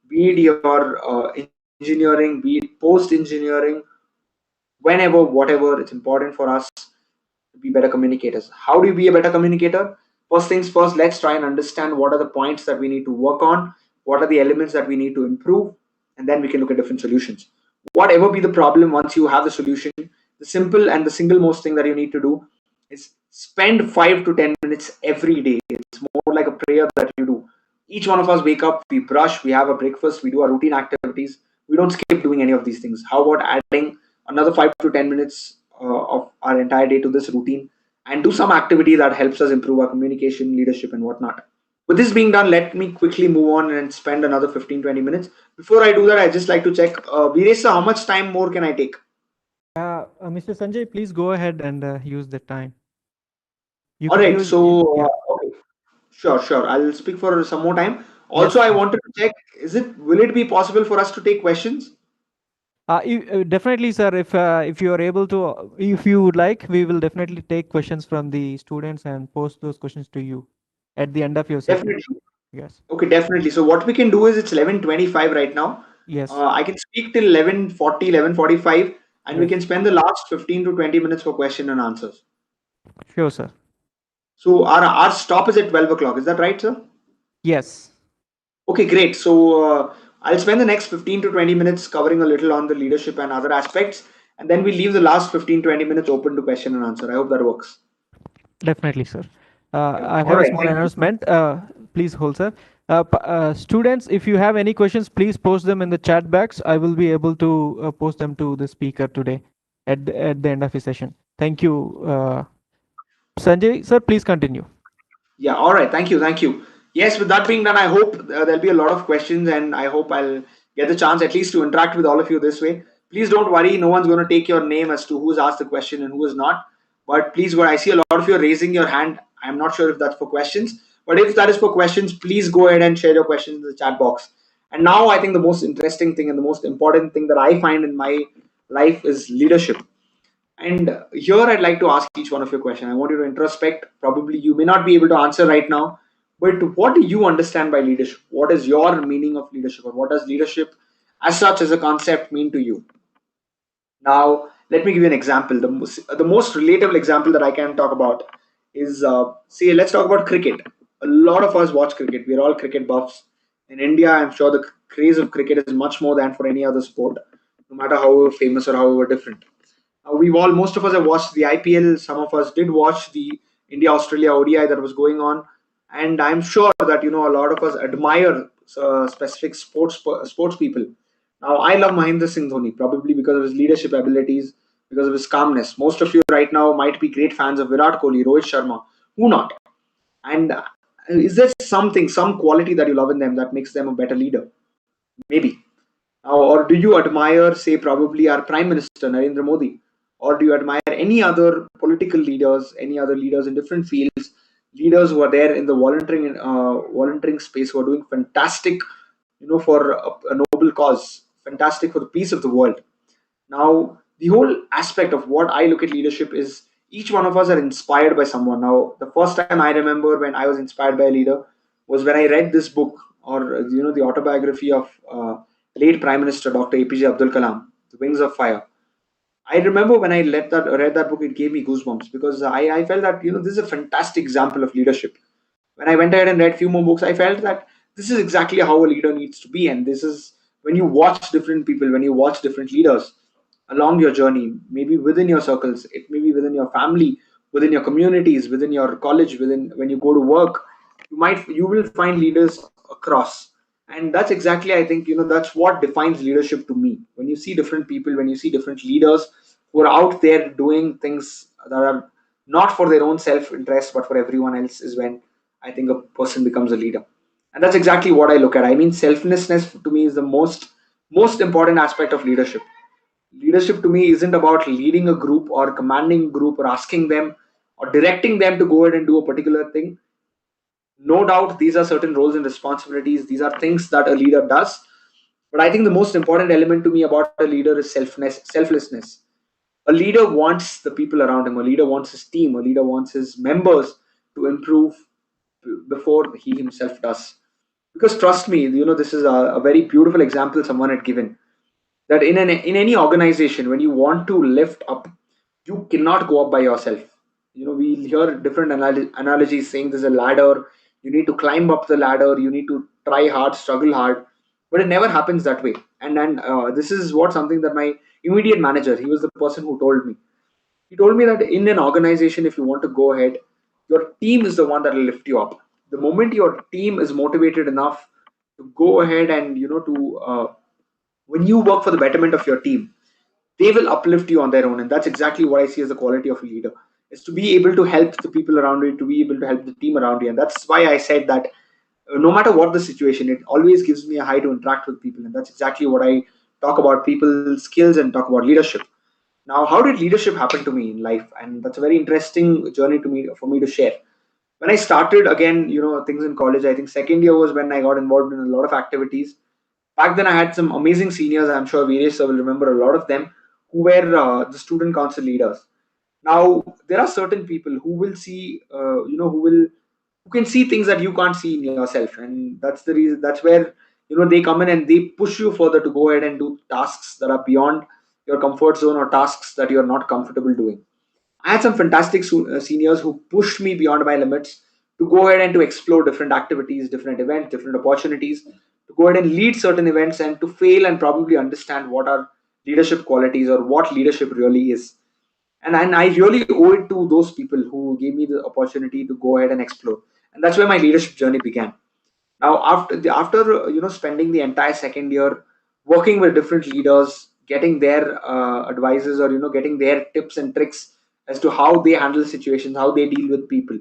be it your engineering, be it post engineering, whenever, whatever. It's important for us to be better communicators. How do you be a better communicator? First things first, let's try and understand what are the points that we need to work on, what are the elements that we need to improve, and then we can look at different solutions. Whatever be the problem, once you have the solution, the simple and the single most thing that you need to do is spend 5 to 10 minutes every day. It's more like a prayer that you do. Each one of us wake up, we brush, we have a breakfast, we do our routine activities. We don't skip doing any of these things. How about adding another 5 to 10 minutes of our entire day to this routine and do some activity that helps us improve our communication, leadership, and whatnot? With this being done, let me quickly move on and spend another 15-20 minutes. Before I do that, I just like to check, Viresa, how much time more can I take? Mr. Sanjay, please go ahead and use the time. You All can right, use, so yeah. okay, sure, sure. I'll speak for some more time. Also, Yes, I yes. wanted to check: will it be possible for us to take questions? Definitely, sir. If you are able to, if you would like, we will definitely take questions from the students and post those questions to you at the end of your session. Definitely. Yes. Okay, definitely. So what we can do is it's 11:25 right now. Yes. I can speak till 11:40, 11:45, and we Yes. can spend the last 15 to 20 minutes for question and answers. Sure, sir. So our stop is at 12 o'clock. Is that right, sir? Yes. Okay, great. So I'll spend the next 15 to 20 minutes covering a little on the leadership and other aspects, and then we leave the last 15-20 minutes open to question and answer. I hope that works. Definitely, sir. Yeah. I All have a right. small Thank you. announcement. Please hold, sir. Students, if you have any questions, please post them in the chat box. I will be able to post them to the speaker today at the end of his session. Thank you, Sanjay. Sir, please continue. Yeah, all right. Thank you. Thank you. Yes, with that being done, I hope there'll be a lot of questions, and I hope I'll get the chance at least to interact with all of you this way. Please don't worry. No one's going to take your name as to who's asked the question and who is not. But please, what I see a lot of you are raising your hand. I'm not sure if that's for questions, but if that is for questions, please go ahead and share your questions in the chat box. And now, I think the most interesting thing and the most important thing that I find in my life is leadership. And here I'd like to ask each one of your question. I want you to introspect. Probably you may not be able to answer right now, but what do you understand by leadership? What is your meaning of leadership, or what does leadership as such as a concept mean to you? Now, let me give you an example. The most relatable example that I can talk about is, say, let's talk about cricket. A lot of us watch cricket. We're all cricket buffs. In India, I'm sure the craze of cricket is much more than for any other sport, no matter however famous or however different. Most of us have watched the IPL. Some of us did watch the India Australia ODI that was going on, and I'm sure that a lot of us admire specific sports people. Now, I love Mahendra Singh Dhoni probably because of his leadership abilities, because of his calmness. Most of you right now might be great fans of Virat Kohli, Rohit Sharma, who not? And is there some quality that you love in them that makes them a better leader? Maybe. Or do you admire, say, probably our Prime Minister, Narendra Modi? Or do you admire any other political leaders, any other leaders in different fields, leaders who are there in the volunteering space, who are doing fantastic, for a noble cause, fantastic for the peace of the world? Now, the whole aspect of what I look at leadership is each one of us are inspired by someone. Now, the first time I remember when I was inspired by a leader was when I read this book, or the autobiography of late Prime Minister Dr. APJ Abdul Kalam, The Wings of Fire. I remember when I read that book, it gave me goosebumps because I felt that this is a fantastic example of leadership. When I went ahead and read few more books, I felt that this is exactly how a leader needs to be. And this is when you watch different people, when you watch different leaders along your journey, maybe within your circles, it may be within your family, within your communities, within your college, within when you go to work, you will find leaders across. And that's exactly, I think, that's what defines leadership to me. When you see different people, when you see different leaders who are out there doing things that are not for their own self-interest but for everyone else, is when I think a person becomes a leader. And that's exactly what I look at. I mean, selflessness to me is the most important aspect of leadership. Leadership to me isn't about leading a group or commanding a group or asking them or directing them to go ahead and do a particular thing. No doubt these are certain roles and responsibilities, these are things that a leader does. But I think the most important element to me about a leader is selflessness. A leader wants the people around him, a leader wants his team, a leader wants his members to improve before he himself does. Because trust me, this is a very beautiful example someone had given, that in any organization, when you want to lift up, you cannot go up by yourself. We hear different analogies saying there's a ladder, you need to climb up the ladder, you need to try hard, struggle hard, but it never happens that way. And this is what something that my immediate manager, he was the person who told me. He told me that in an organization, if you want to go ahead, your team is the one that will lift you up. The moment your team is motivated enough to go ahead and when you work for the betterment of your team, they will uplift you on their own. And that's exactly what I see as the quality of a leader, is to be able to help the people around you, to be able to help the team around you. And that's why I said that no matter what the situation, it always gives me a high to interact with people. And that's exactly what I talk about, people skills and talk about leadership. Now, how did leadership happen to me in life? And that's a very interesting journey to me, for me to share. When I started again, things in college, I think second year was when I got involved in a lot of activities. Back then, I had some amazing seniors. I'm sure Veeresh sir will remember a lot of them, who were the student council leaders. Now, there are certain people who will see, who can see things that you can't see in yourself, and that's the reason. That's where they come in and they push you further to go ahead and do tasks that are beyond your comfort zone, or tasks that you're not comfortable doing. I had some fantastic seniors who pushed me beyond my limits to go ahead and to explore different activities, different events, different opportunities, to go ahead and lead certain events and to fail and probably understand what are leadership qualities or what leadership really is. And I really owe it to those people who gave me the opportunity to go ahead and explore. And that's where my leadership journey began. Now, after spending the entire second year working with different leaders, getting their advices, or getting their tips and tricks as to how they handle situations, how they deal with people.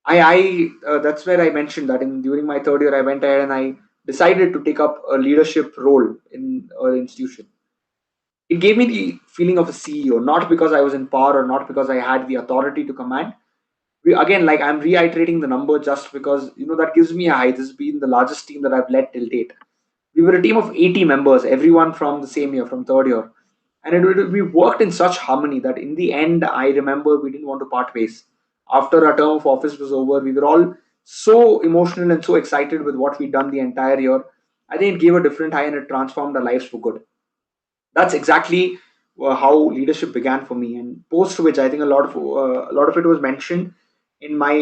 I that's where I mentioned that in during my third year, I went ahead and I decided to take up a leadership role in an institution. It gave me the feeling of a CEO, not because I was in power or not because I had the authority to command. Again, like, I'm reiterating the number just because that gives me a high. This has been the largest team that I've led till date. We were a team of 80 members, everyone from the same year, from third year. And we worked in such harmony that in the end, I remember we didn't want to part ways. After our term of office was over, we were all so emotional and so excited with what we'd done the entire year. I think it gave a different high and it transformed our lives for good. That's exactly how leadership began for me. And post which, I think a lot of it was mentioned in my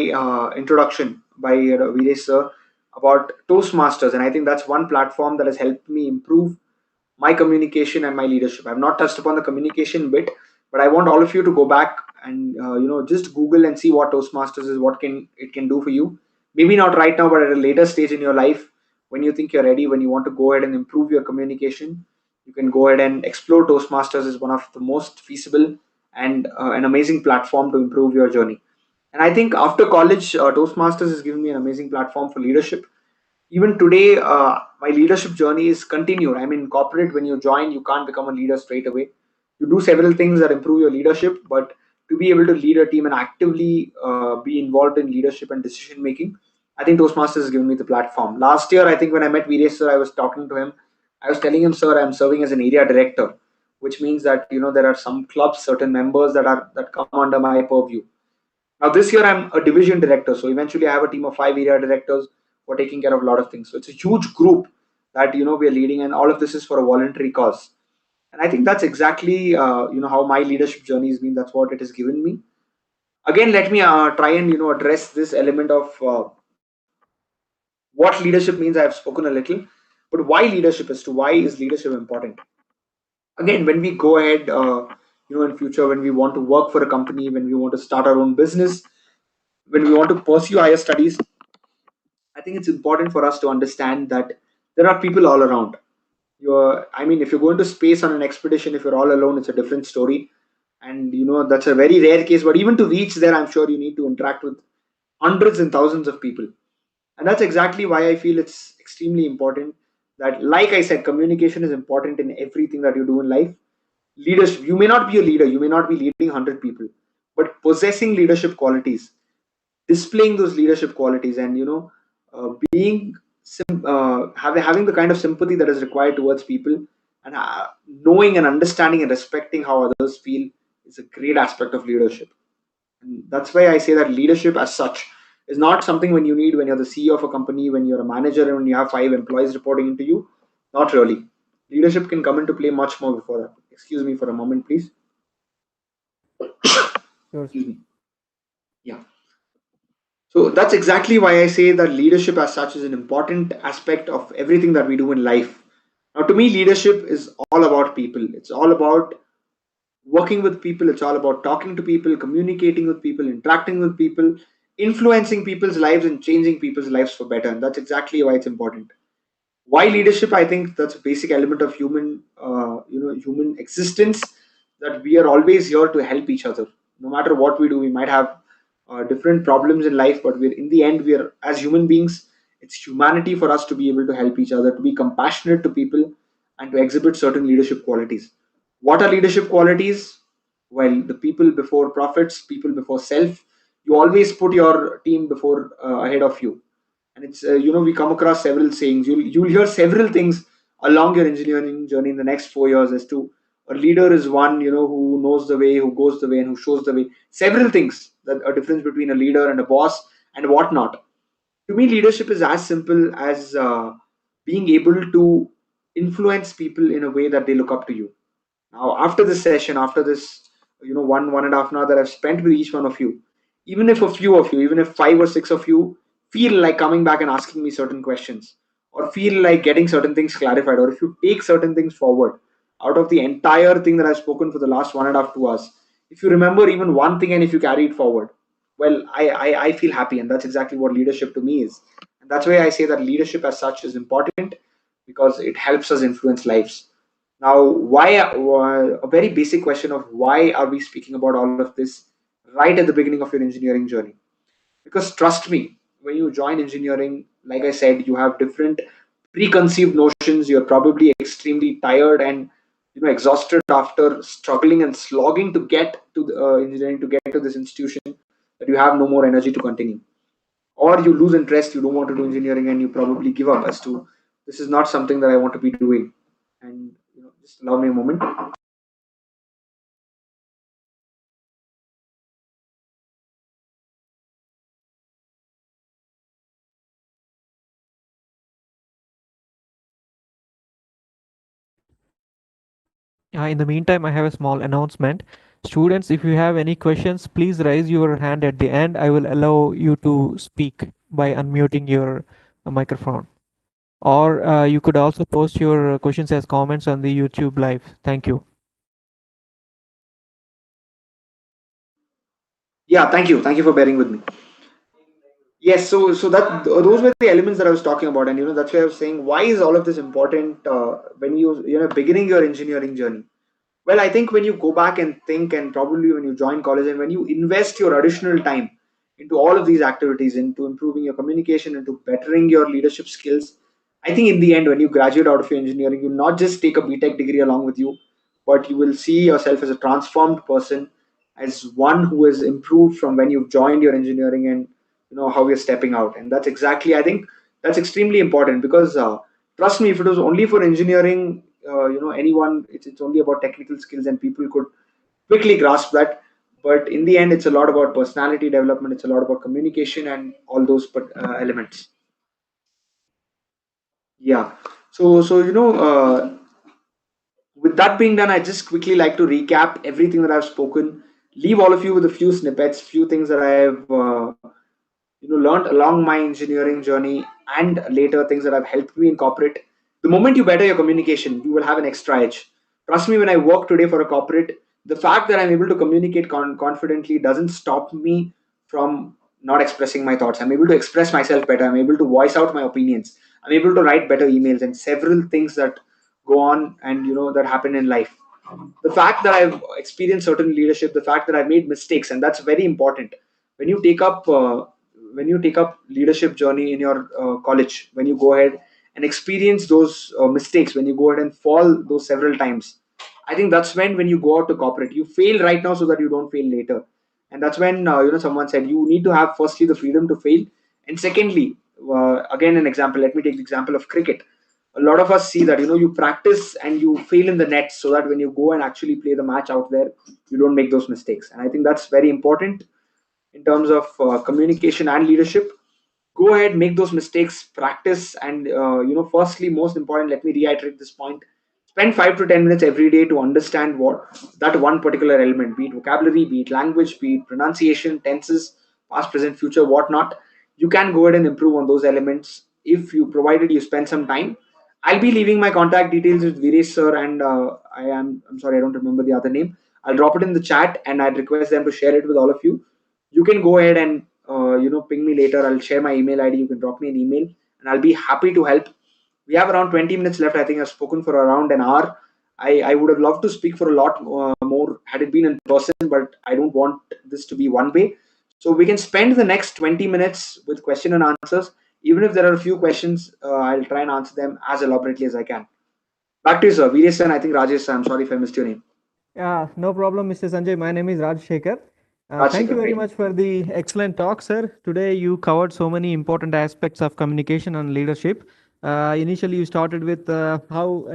introduction by Viresh sir about Toastmasters, and I think that's one platform that has helped me improve my communication and my leadership. I've not touched upon the communication bit, but I want all of you to go back and just Google and see what Toastmasters is, what can it can do for you. Maybe not right now, but at a later stage in your life, when you think you're ready, when you want to go ahead and improve your communication, you can go ahead and explore Toastmasters is one of the most feasible and an amazing platform to improve your journey. And I think after college, Toastmasters has given me an amazing platform for leadership. Even today, my leadership journey is continued. I mean, corporate, when you join, you can't become a leader straight away. You do several things that improve your leadership, but to be able to lead a team and actively be involved in leadership and decision making, I think Toastmasters has given me the platform. Last year, I think when I met Veeresh sir, I was talking to him. I was telling him, sir, I'm serving as an area director, which means that there are some clubs, certain members that come under my purview. Now this year I'm a division director, so eventually I have a team of 5 area directors who are taking care of a lot of things. So it's a huge group that we are leading, and all of this is for a voluntary cause. And I think that's exactly how my leadership journey has been. That's what it has given me. Again, let me try and address this element of what leadership means. I have spoken a little, but why leadership is to why is leadership important? Again, when we go ahead, in future, when we want to work for a company, when we want to start our own business, when we want to pursue higher studies, I think it's important for us to understand that there are people all around. I mean, if you're going to space on an expedition, if you're all alone, it's a different story. And that's a very rare case. But even to reach there, I'm sure you need to interact with hundreds and thousands of people. And that's exactly why I feel it's extremely important that, like I said, communication is important in everything that you do in life. Leadership, you may not be a leader, you may not be leading 100 people, but possessing leadership qualities, displaying those leadership qualities, and being having the kind of sympathy that is required towards people, And knowing and understanding and respecting how others feel is a great aspect of leadership. And that's why I say that leadership as such is not something when you need when you're the CEO of a company, when you're a manager, and when you have 5 employees reporting into you. Not really. Leadership can come into play much more before that. Excuse me for a moment, please. Sure. Excuse me. Yeah. So that's exactly why I say that leadership as such is an important aspect of everything that we do in life. Now, to me, leadership is all about people. It's all about working with people. It's all about talking to people, communicating with people, interacting with people, influencing people's lives, and changing people's lives for better. And that's exactly why it's important. Why leadership? I think that's a basic element of human existence, that we are always here to help each other. No matter what we do, we might have different problems in life, but we're in the end, we are as human beings, it's humanity for us to be able to help each other, to be compassionate to people, and to exhibit certain leadership qualities. What are leadership qualities? Well, the people before profits, people before self. You always put your team before ahead of you. And it's we come across several sayings. You'll hear several things along your engineering journey in the next 4 years, as to a leader is one, who knows the way, who goes the way, and who shows the way. Several things, that a difference between a leader and a boss and whatnot. To me, leadership is as simple as being able to influence people in a way that they look up to you. Now, after this session, after this, 1.5 hour that I've spent with each one of you, even if a few of you, even if 5 or 6 of you feel like coming back and asking me certain questions, or feel like getting certain things clarified, or if you take certain things forward out of the entire thing that I've spoken for the last 1.5, 2 hours, if you remember even one thing and if you carry it forward, well, I feel happy. And that's exactly what leadership to me is. And that's why I say that leadership as such is important, because it helps us influence lives. Now, why a very basic question of why are we speaking about all of this right at the beginning of your engineering journey? Because trust me, when you join engineering, like I said, you have different preconceived notions. You're probably extremely tired and exhausted after struggling and slogging to get to the, engineering, to get to this institution, that you have no more energy to continue, or you lose interest. You don't want to do engineering, and you probably give up as to, this is not something that I want to be doing. And just allow me a moment. In the meantime, I have a small announcement. Students, if you have any questions, please raise your hand at the end. I will allow you to speak by unmuting your microphone. Or you could also post your questions as comments on the YouTube live. Thank you. Yeah, thank you for bearing with me. Yes, so that those were the elements that I was talking about, and that's why I was saying, why is all of this important when beginning your engineering journey. Well, I think when you go back and think, and probably when you join college, and when you invest your additional time into all of these activities, into improving your communication, into bettering your leadership skills, I think in the end, when you graduate out of your engineering, you'll not just take a BTech degree along with you, but you will see yourself as a transformed person, as one who has improved from when you've joined your engineering, and how you're stepping out. And that's exactly, I think, that's extremely important, because trust me, if it was only for engineering, anyone, it's only about technical skills, and people could quickly grasp that. But in the end, it's a lot about personality development, it's a lot about communication, and all those elements. Yeah. So with that being done, I just quickly like to recap everything that I've spoken, leave all of you with a few snippets, few things that I have learned along my engineering journey, and later things that have helped me incorporate. The moment you better your communication, you will have an extra edge. Trust me, when I work today for a corporate, the fact that I'm able to communicate confidently doesn't stop me from not expressing my thoughts. I'm able to express myself better. I'm able to voice out my opinions. I'm able to write better emails, and several things that go on, and that happen in life. The fact that I've experienced certain leadership, the fact that I've made mistakes, and that's very important. When you take up leadership journey in your college, when you go ahead and experience those mistakes, when you go ahead and fall those several times, I think that's when you go out to corporate, you fail right now so that you don't fail later. And that's when someone said you need to have, firstly, the freedom to fail, and secondly, again, an example, let me take the example of cricket. a lot of us see that, you practice and you fail in the net, so that when you go and actually play the match out there, you don't make those mistakes. And I think that's very important in terms of communication and leadership. Go ahead, make those mistakes, practice, and firstly, most important, let me reiterate this point: spend 5 to 10 minutes every day to understand what that one particular element, be it vocabulary, be it language, be it pronunciation, tenses, past, present, future, whatnot. You can go ahead and improve on those elements if you, provided you spend some time. I'll be leaving my contact details with Viresh sir, and I'm sorry, I don't remember the other name. I'll drop it in the chat, and I'd request them to share it with all of you. You can go ahead and ping me later. I'll share my email ID. You can drop me an email, and I'll be happy to help. We have around 20 minutes left. I think I've spoken for around an hour. I would have loved to speak for a lot more had it been in person, but I don't want this to be one way. So we can spend the next 20 minutes with question and answers. Even if there are a few questions, I'll try and answer them as elaborately as I can. Back to you, sir. Viresh, and I think Rajesh, I'm sorry if I missed your name. Yeah, no problem, Mr. Sanjay. My name is Raj Shekhar. Thank you Rajshekar, very great. much for the excellent talk, sir. Today you covered so many important aspects of communication and leadership. Initially, you started with how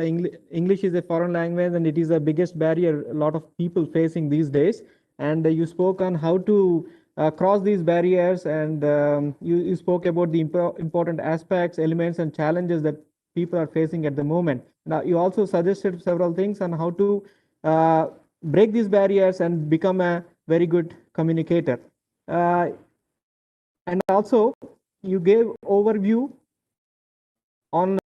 English is a foreign language and it is the biggest barrier a lot of people facing these days. And you spoke on how to cross these barriers, and you spoke about the important aspects, elements, and challenges that people are facing at the moment. Now, you also suggested several things on how to uh, break these barriers and become a very good communicator. Uh, and also, you gave overview on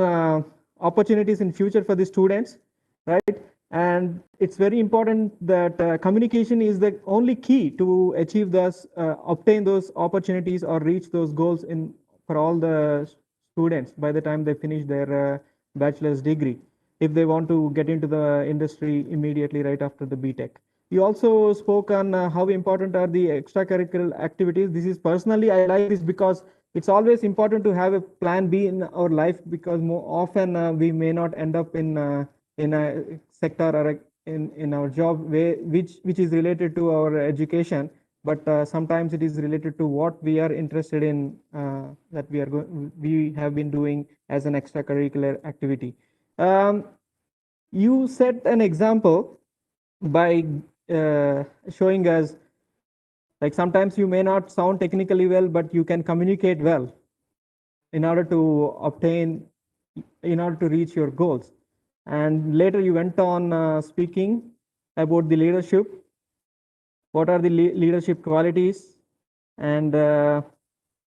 opportunities in future for the students, right? And it's very important that communication is the only key to achieve those, obtain those opportunities or reach those goals in for all the students by the time they finish their bachelor's degree, if they want to get into the industry immediately right after the BTech. You also spoke on how important are the extracurricular activities. This is personally, I like this because it's always important to have a plan B in our life, because more often we may not end up in a sector or in our job which is related to our education, but sometimes it is related to what we are interested in, that we have been doing as an extracurricular activity. Um, you set an example by showing us, like, sometimes you may not sound technically well, but you can communicate well in order to obtain, in order to reach your goals. And later you went on speaking about the leadership, what are the leadership qualities, and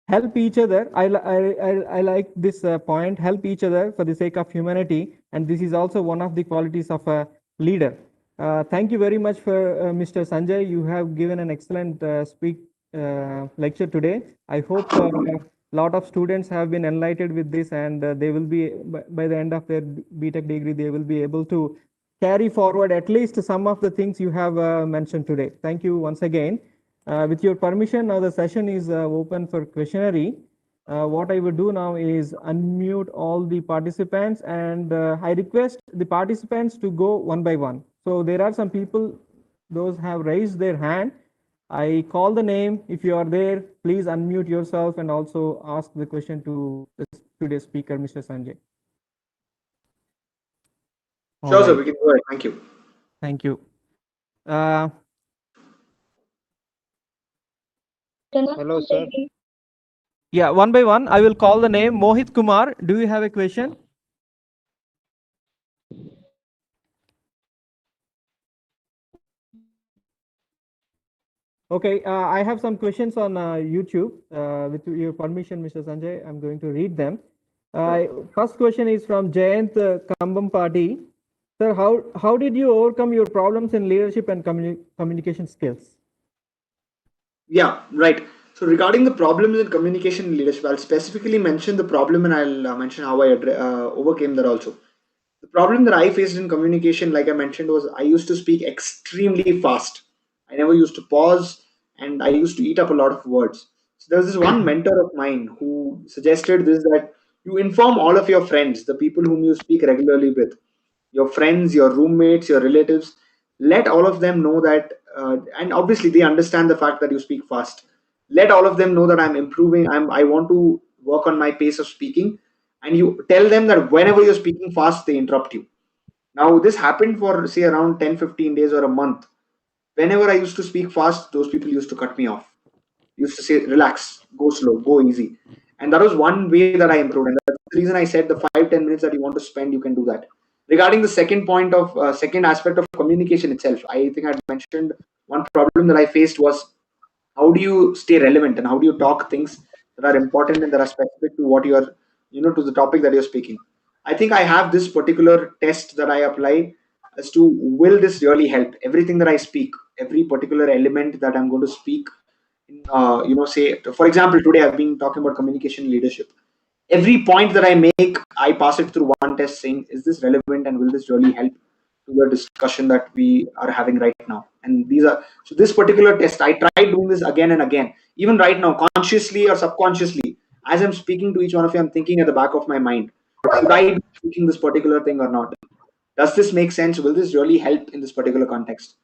help each other. I like this point, help each other for the sake of humanity, and this is also one of the qualities of a leader. Thank you very much for Mr. Sanjay. You have given an excellent lecture today. I hope a lot of students have been enlightened with this, and they will be, by the end of their BTech degree, they will be able to carry forward at least some of the things you have mentioned today. Thank you once again. With your permission, now the session is open for questionnaire. What I will do now is unmute all the participants, and I request the participants to go one by one. So there are some people, those have raised their hand. I call the name. If you are there, please unmute yourself and also ask the question to today's speaker, Mr. Sanjay. All Sure, sir. right. We can go ahead. Thank you. Thank you. Uh, Hello, sir. yeah, one by one, I will call the name. Mohit Kumar, do you have a question? Okay, I have some questions on YouTube. With your permission, Mr. Sanjay, I'm going to read them. First question is from Jayant Kambampati. Sir, how did you overcome your problems in leadership and communication skills? Yeah, right. So regarding the problems in communication and leadership, I'll specifically mention the problem, and I'll mention how I overcame that also. The problem that I faced in communication, like I mentioned, was I used to speak extremely fast. I never used to pause, and I used to eat up a lot of words. So there was this one mentor of mine who suggested this, that you inform all of your friends, the people whom you speak regularly with, your friends, your roommates, your relatives. Let all of them know that, and obviously they understand the fact that you speak fast. Let all of them know that I'm improving. I want to work on my pace of speaking, and you tell them that whenever you're speaking fast, they interrupt you. Now, this happened for say around 10-15 days or a month. Whenever I used to speak fast, those people used to cut me off, used to say, relax, go slow, go easy. And that was one way that I improved. And that's the reason I said the 5-10 minutes that you want to spend, you can do that. Regarding the second point of second aspect of communication itself, I think I mentioned one problem that I faced was how do you stay relevant and how do you talk things that are important and that are specific to what you're, to the topic that you're speaking. I think I have this particular test that I apply as to will this really help everything that I speak, every particular element that I'm going to speak say, for example, today I've been talking about communication leadership. Every point that I make, I pass it through one test saying, is this relevant and will this really help to the discussion that we are having right now? And these are, so this particular test, I tried doing this again and again. Even right now, consciously or subconsciously, as I'm speaking to each one of you, I'm thinking at the back of my mind, should I be speaking this particular thing or not? Does this make sense? Will this really help in this particular context?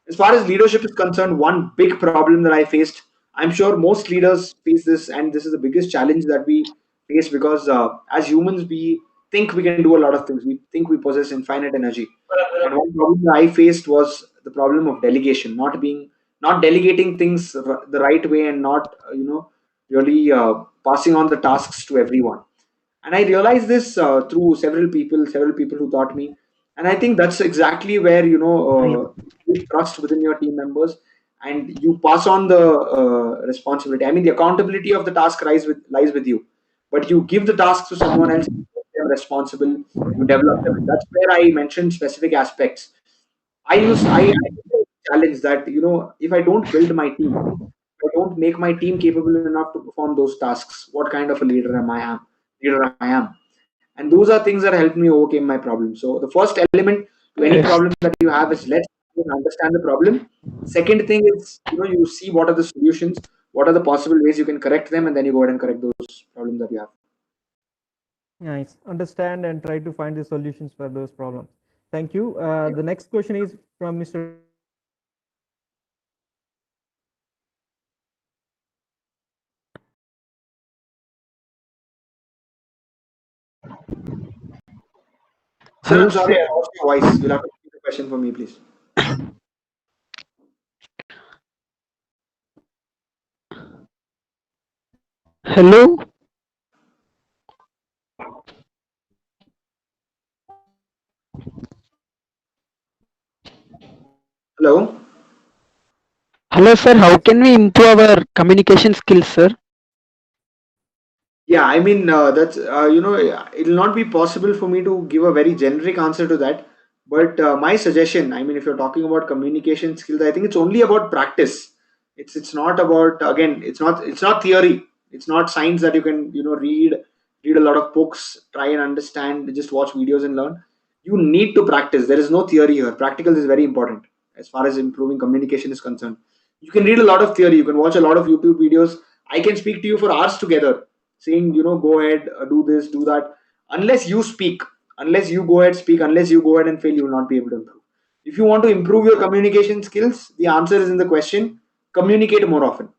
As far as leadership is concerned, one big problem that I faced, I'm sure most leaders face this, and this is the biggest challenge that we face because as humans, we think we can do a lot of things. We think we possess infinite energy. And one problem that I faced was the problem of delegation, not delegating things the right way and not, really passing on the tasks to everyone. And I realized this through several people who taught me. And I think that's exactly where you trust within your team members, and you pass on the responsibility. I mean, the accountability of the task lies with you, but you give the task to someone else. They're responsible. You develop them. That's where I mentioned specific aspects. I challenge that, if I don't build my team, if I don't make my team capable enough to perform those tasks, what kind of a leader I am. And those are things that help me overcome my problem. So the first element to any Yes. problem that you have is let's understand the problem. Second thing is, you see what are the solutions, what are the possible ways you can correct them, and then you go ahead and correct those problems that you have. Nice. Understand and try to find the solutions for those problems. Thank you. The next question is from Mr. Sir, Hello, I'm sorry, sir. I lost your voice. You'll have to repeat the question for me, please. Hello. Hello? Hello, sir. How can we improve our communication skills, sir? Yeah, I mean, that's, it'll not be possible for me to give a very generic answer to that. But my suggestion, I mean, if you're talking about communication skills, I think it's only about practice. It's not about, again, it's not theory. It's not science that you can, read a lot of books, try and understand, just watch videos and learn. You need to practice. There is no theory here. Practical is very important as far as improving communication is concerned. You can read a lot of theory. You can watch a lot of YouTube videos. I can speak to you for hours together saying, go ahead, do this, do that. Unless you speak, unless you go ahead, speak, unless you go ahead and fail, you will not be able to improve. If you want to improve your communication skills, the answer is in the question: communicate more often.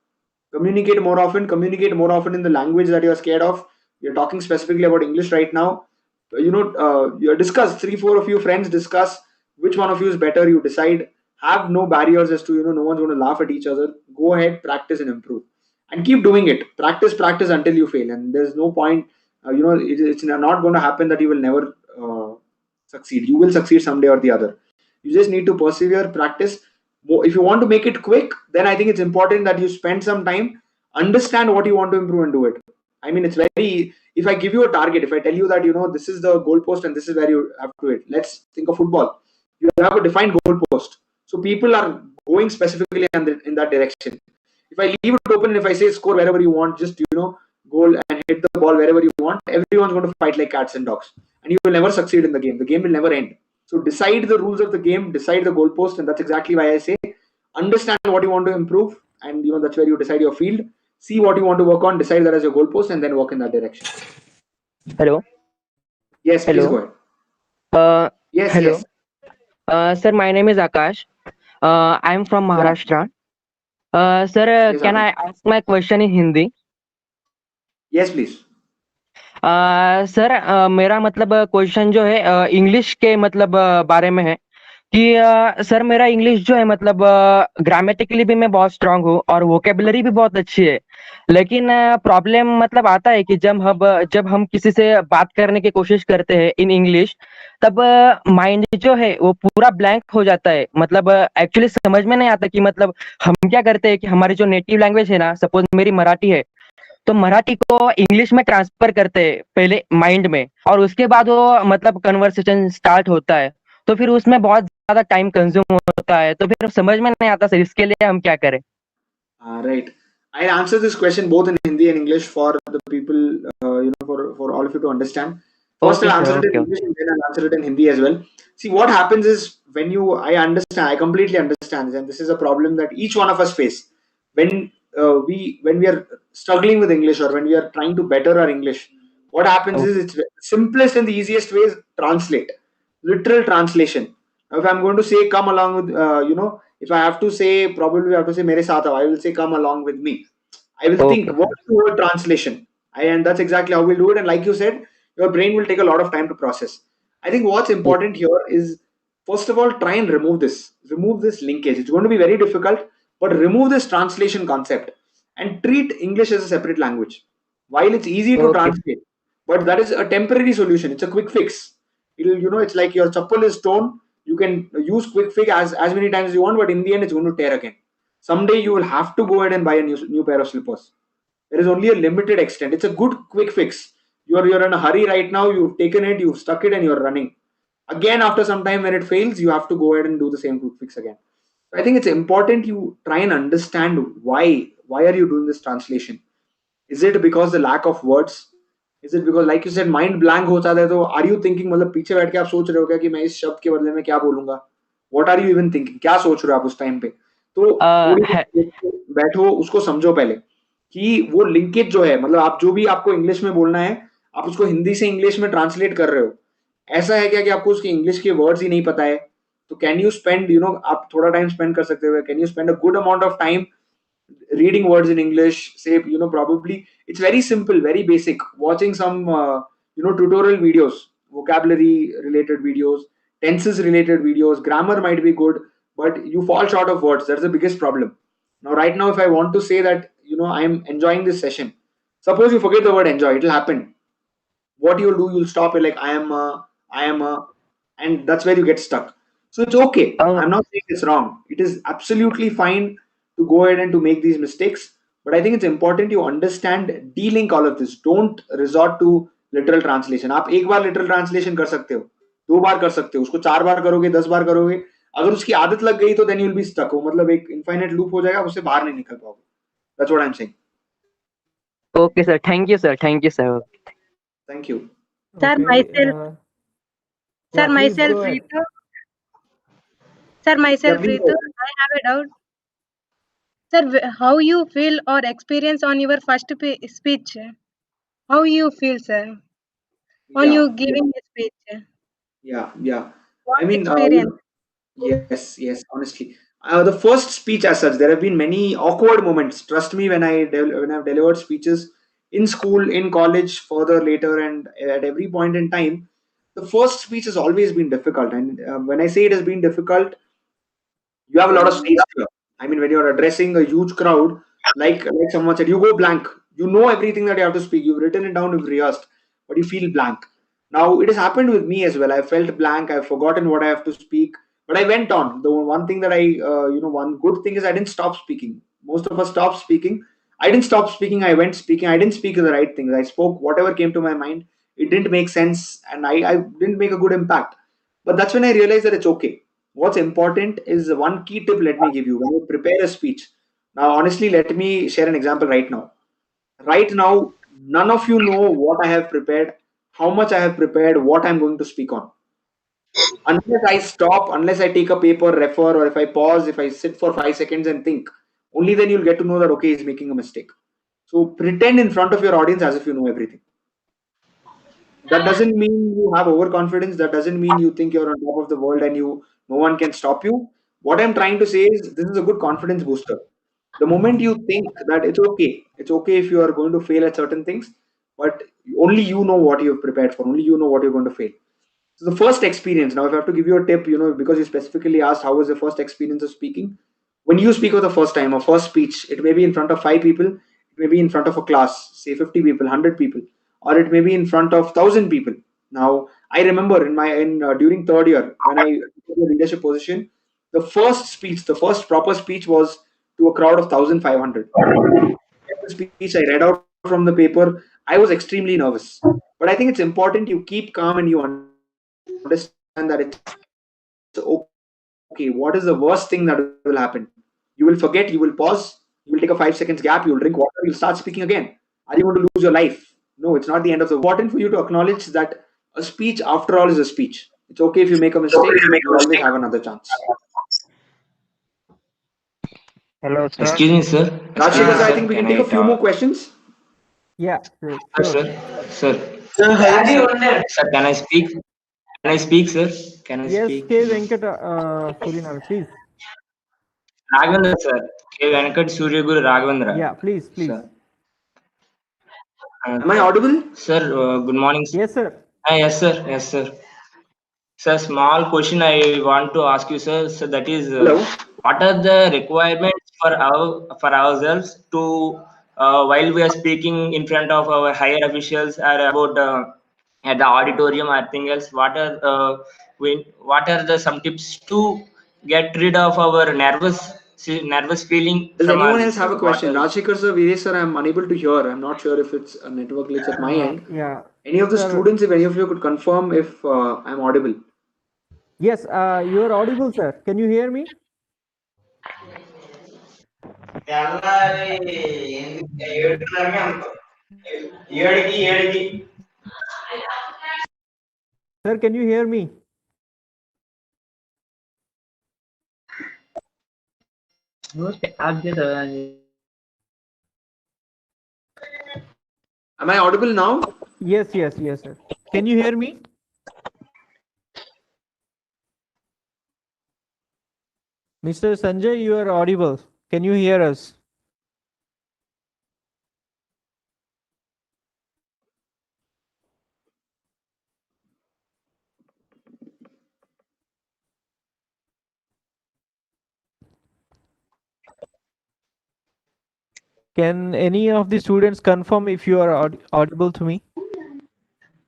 Communicate more often in the language that you're scared of. You're talking specifically about English right now. You discuss, 3 4 of you friends discuss which one of you is better. You decide. Have no barriers as to, no one's going to laugh at each other. Go ahead, practice and improve, and keep doing it. Practice until you fail, and there's no point. It's not going to happen that you will never succeed. You will succeed someday or the other. You just need to persevere, practice. If you want to make it quick, then I think it's important that you spend some time, understand what you want to improve and do it. I mean, it's very, if I give you a target, if I tell you that, this is the goalpost and this is where you have to hit. Let's think of football. You have a defined goalpost. So people are going specifically in that direction. If I leave it open and if I say score wherever you want, just, goal and hit the ball wherever you want, everyone's going to fight like cats and dogs. And you will never succeed in the game. The game will never end. So decide the rules of the game, decide the goalpost, and that's exactly why I say understand what you want to improve, and that's where you decide your field. See what you want to work on, decide that as your goalpost, and then work in that direction. Hello. Yes, please go Hello. ahead. Uh, Yes, Hello. yes, Sir, my name is Akash. I'm from yeah, Maharashtra. Sir, yes, can I Akash. ask my question in Hindi? Yes, please. Sir मेरा मतलब question जो है English के मतलब बारे में है कि सर मेरा इंग्लिश जो है मतलब ग्रामेटिकली भी मैं बहुत स्ट्रांग हूँ और वोकेबलरी भी बहुत अच्छी है। लेकिन प्रॉब्लम मतलब आता है कि जब हम किसी से बात करने की कोशिश करते हैं इन इंग्लिश, तब माइंड जो है वो पूरा ब्लैंक हो जाता है। मतलब एक्चुअली समझ में नहीं आता कि मतलब हम क्या करते हैं कि हमारी जो नेटिव लैंग्वेज है ना, सपोज मेरी मराठी है, तो मराठी को इंग्लिश में ट्रांसफर करते हैं पहले माइंड में, और उसके बाद वो मतलब कन्वर्सेशन स्टार्ट होता है। तो फिर उसमें बहुत ज्यादा टाइम कंज्यूम होता है, तो फिर समझ में नहीं आता सर, इसके लिए हम क्या करें? Right. I'll answer this question both in Hindi and English for the people, for all of you to understand. First, okay I'll sir, answer it in okay English and then I'll answer it in Hindi as well. See, what happens is I understand, I completely understand this, and this is a problem that each one of us face when when we are struggling with English or when we are trying to better our English. What happens is okay it's simplest and the easiest way is translate, literal translation. Now, if I'm going to say come along with, if I have to say, probably I have to say mere saath aao, I will say come along with me. I will think okay what is the word translation, and that's exactly how we'll do it. And like you said, your brain will take a lot of time to process. I think what's important here is, first of all, try and remove this linkage. It's going to be very difficult, but remove this translation concept and treat English as a separate language. While it's easy to okay translate, but that is a temporary solution. It's a quick fix. It's like your chappal is torn. You can use quick fix as many times as you want, but in the end, it's going to tear again. Someday you will have to go ahead and buy a new pair of slippers. There is only a limited extent. It's a good quick fix. You're in a hurry right now. You've taken it, you've stuck it, and you're running. Again, after some time, when it fails, you have to go ahead and do the same quick fix again. So I think it's important you try and understand why. Why are you doing this translation? Is it because the lack of words? Is it because, like you said, mind blank हो जाता है? तो are you thinking, मतलब पीछे बैठ के आप सोच रहे हो क्या कि मैं इस शब्द के बदले में क्या बोलूंगा? What are you even thinking? क्या सोच रहे हो आप उस टाइम पे? तो थोड़ी देर बैठो, उसको समझो पहले कि वो लिंकेज जो है, मतलब आप जो भी आपको इंग्लिश में बोलना है, आप उसको हिंदी से इंग्लिश में ट्रांसलेट कर रहे हो। ऐसा है क्या कि आपको उसके इंग्लिश के वर्ड्स ही नहीं पता है? तो कैन यू स्पेंड, आप थोड़ा टाइम स्पेंड कर सकते हो। Can you spend a good amount of time reading words in English? Say, probably it's very simple, very basic. Watching some, tutorial videos, vocabulary related videos, tenses related videos, grammar might be good, but you fall short of words. That's the biggest problem. Now, right now, if I want to say that, I'm enjoying this session, suppose you forget the word enjoy, it'll happen. What you'll do, you'll stop it like I am a, and that's where you get stuck. So it's okay. I'm not saying it's wrong. It is absolutely fine to go ahead and to make these mistakes. But I think it's important you understand de-link all of this. Don't resort to literal translation. आप एक बार literal translation कर सकते हो, दो बार कर सकते हो, उसको चार बार करोगे, 10 बार करोगे, अगर उसकी आदत लग गई तो then you'll be stuck. वो मतलब एक infinite loop हो जाएगा, उससे बाहर नहीं निकल पाओगे. That's what I'm saying. Okay sir, thank you sir, thank you sir. Thank you. Sir, Okay. Yeah, please myself, go ahead. Ritu. Sir, Yeah, myself, please Ritu. go. I have a doubt. Sir, how you feel or experience on your first speech? How you feel, sir, on Yeah, you yeah. giving a speech? Yeah. What I mean, experience? yes, honestly. The first speech as such, there have been many awkward moments. Trust me, when I've delivered speeches in school, in college, further later, and at every point in time, the first speech has always been difficult. And when I say it has been difficult, you have a lot of stage fear. I mean, when you're addressing a huge crowd, like someone said, you go blank. You know everything that you have to speak. You've written it down, you've rehearsed, but you feel blank. Now it has happened with me as well. I felt blank. I've forgotten what I have to speak, but I went on. The one thing that one good thing is I didn't stop speaking. Most of us stop speaking. I didn't stop speaking. I went speaking. I didn't speak the right things. I spoke whatever came to my mind. It didn't make sense, and I didn't make a good impact. But that's when I realized that it's okay. What's important is one key tip, let me give you when you prepare a speech. Now, honestly, let me share an example right now. Right now, none of you know what I have prepared, how much I have prepared, what I'm going to speak on. Unless I stop, unless I take a paper, refer, or if I pause, if I sit for 5 seconds and think, only then you'll get to know that, okay, he's making a mistake. So pretend in front of your audience as if you know everything. That doesn't mean you have overconfidence. That doesn't mean you think you're on top of the world and no one can stop you. What I'm trying to say is this is a good confidence booster. The moment you think that it's okay if you are going to fail at certain things, but only you know what you've prepared for, only you know what you're going to fail. So the first experience, now if I have to give you a tip, because you specifically asked how was the first experience of speaking, when you speak for the first time, a first speech, it may be in front of 5 people, it may be in front of a class, say 50 people, 100 people, or it may be in front of 1,000 people. Now, I remember during third year when I took a leadership position, the first speech, the first proper speech was to a crowd of 1,500. The speech I read out from the paper, I was extremely nervous. But I think it's important you keep calm and you understand that it's okay. What is the worst thing that will happen? You will forget, you will pause, you will take a 5 seconds gap, you will drink water, you'll start speaking again. Are you going to lose your life? No, it's not the end of the world. It's important for you to acknowledge that a speech, after all, is a speech. It's okay if you make a mistake, you always have another chance. Hello, sir. Excuse me, sir. Rajshekar Excuse sir, me, I think sir. we can Can take a I few more talk? questions. Yeah, sure, Yes, sure. sir. Sir. Sir, can I speak? Can I speak, sir? Can I Yes, speak? K. Venkat Suryanar, please. Raghavendra, sir. K. Venkat Suryaguru Raghavendra, Yeah, please, please. sir. Am I audible? Sir, good morning. Yes, sir. Yes, sir. Yes, sir. Sir, small question I want to ask you, sir. So that is, Hello. what are the requirements for ourselves to while we are speaking in front of our higher officials or about at the auditorium or anything else? What are the some tips to get rid of our nervous feeling Does from anyone us? else have a question? Rajshekar sir, Veeresh sir, I'm unable to hear. I'm not sure if it's a network glitch at my end. Yeah. Any of the Sir, students, if any of you could confirm if I'm audible. yes, you are audible, sir. Can you hear me? Sir, can you hear me? Am I audible now? Yes, yes, yes, sir. Can you hear me? Mr. Sanjay, you are audible. Can you hear us? Can any of the students confirm if you are audible to me?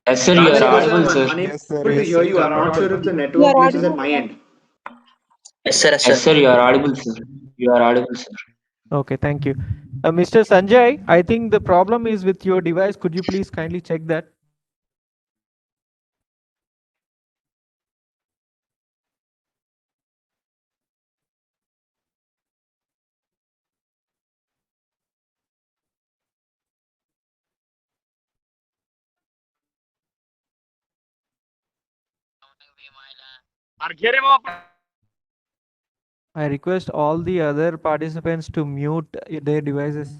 Yes, sir. You are Rajshekar sir, audible, I'm sir. unable Yes, sir. to Yes, hear sir. you. I'm not sure if the You network are glitch is at audible, my sir. end. Yes, sir. You are audible, sir. You are audible, sir. Okay, thank you. Mr. Sanjay, I think the problem is with your device. Could you please kindly check that? I request all the other participants to mute their devices.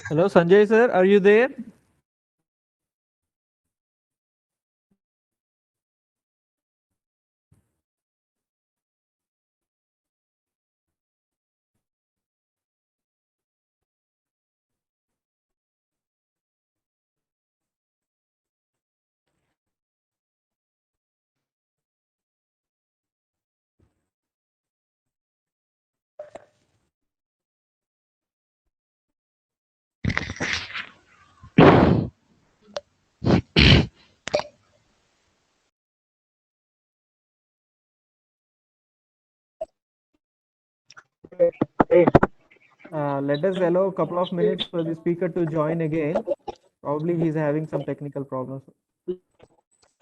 Hello, Sanjay sir, are you there? Let us allow a couple of minutes for the speaker to join again. Probably he's having some technical problems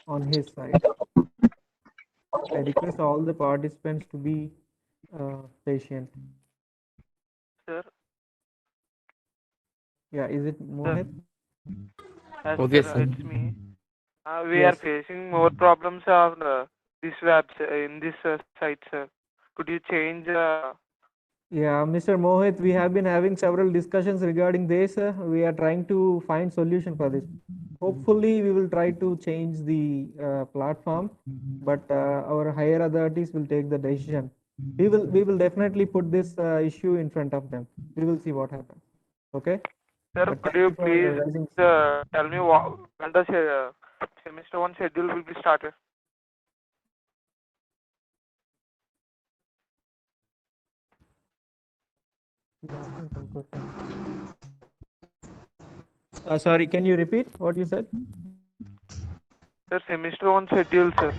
on his side. I request all the participants to be patient. Sir, Yeah, is it sir, Mohit? yes, Okay, sir, sir. it's me. We are Yes. facing more problems on this in this site, sir. Could you change? Yeah, Mr. Mohit, we have been having several discussions regarding this. We are trying to find solution for this. hopefully we will try to change the platform, but our higher authorities will take the decision. We will definitely put this issue in front of them. We will see what happens. Okay. Sir, But could thank you you for please raising. tell me when the semester one schedule will be started? He's asking some question. Sorry, can you repeat what you said? Sir, semester one schedule, sir.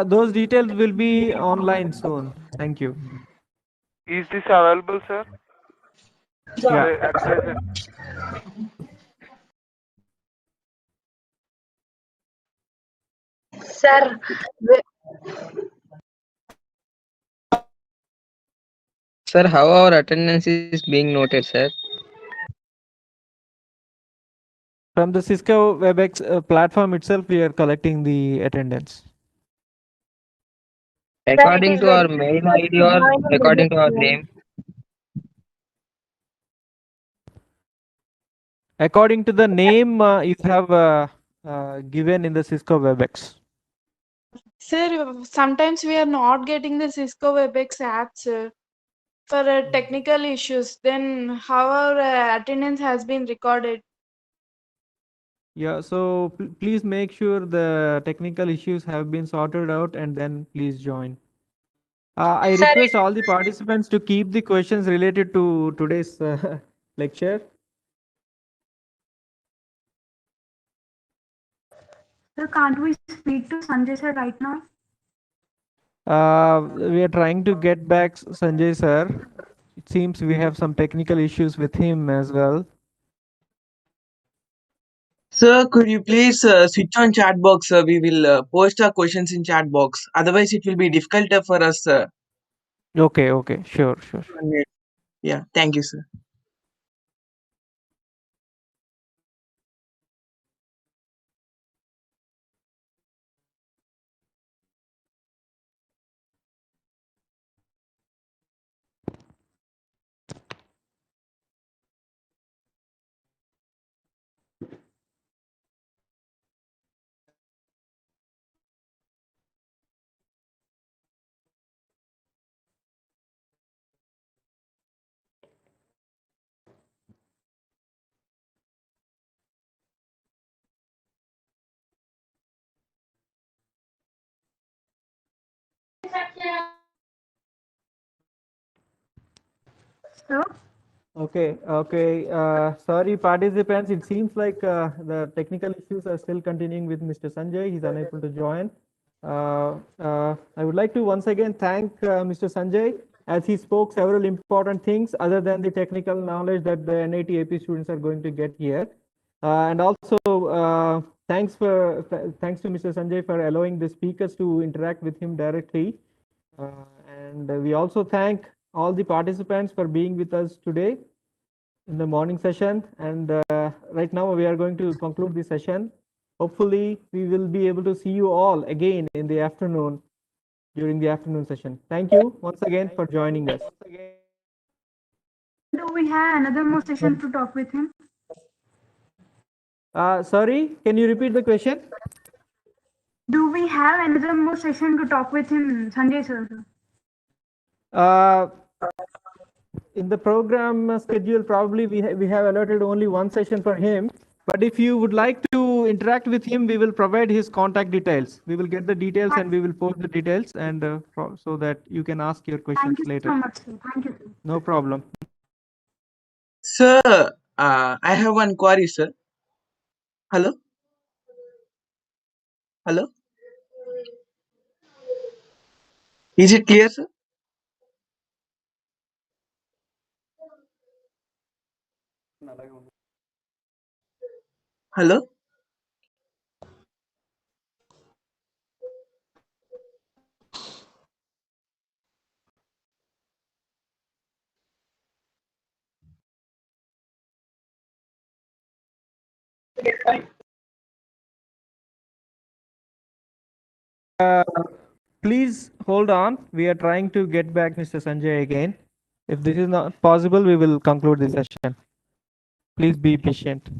Those details will be online soon. Thank you. Is this available, sir? Yeah. At present. Sir, Sir, how our attendance is being noted, sir? From the Cisco WebEx platform itself, we are collecting the attendance. sir, it According is to our very mail difficult ID to or join in according to our WebEx. name? According to the name you have given in the Cisco WebEx. Sir, sometimes we are not getting the Cisco WebEx apps for technical issues. Then how our attendance has been recorded? Yeah, so please make sure the technical issues have been sorted out and then please join. I Sir, request all the participants to keep the questions related to today's lecture. Sir, can't we speak to Sanjay sir right now? We are trying to get back Sanjay sir. It seems we have some technical issues with him as well. Sir, could you please switch on chat box? We will post our questions in chat box. Otherwise, it will be difficult for us. Okay, sure. Yeah, thank you, sir. Sir? Okay. Sorry, participants. It seems like the technical issues are still continuing with Mr. Sanjay. He's unable to join. I would like to once again thank Mr. Sanjay as he spoke several important things other than the technical knowledge that the NIT AP students are going to get here. And also, thanks to Mr. Sanjay for allowing the speakers to interact with him directly. And we also thank all the participants for being with us today in the morning session. And right now we are going to conclude the session. Hopefully we will be able to see you all again in the afternoon during the afternoon session. Thank you once again for joining us. Do we have another more session to talk with him? Sorry, can you repeat the question? Do we have another more session to talk with him, Sanjay sir? In the program schedule, probably we have allotted only one session for him. But if you would like to interact with him, we will provide his contact details. We will get the details and we will post the details, and so that you can ask your questions Thank you later. so much, sir. Thank you, sir. No problem. Sir, I have one query, sir. Hello? Hello? Is it clear, sir? Hello? Please hold on. We are trying to get back Mr. Sanjay again. If this is not possible, we will conclude the session. Please be patient.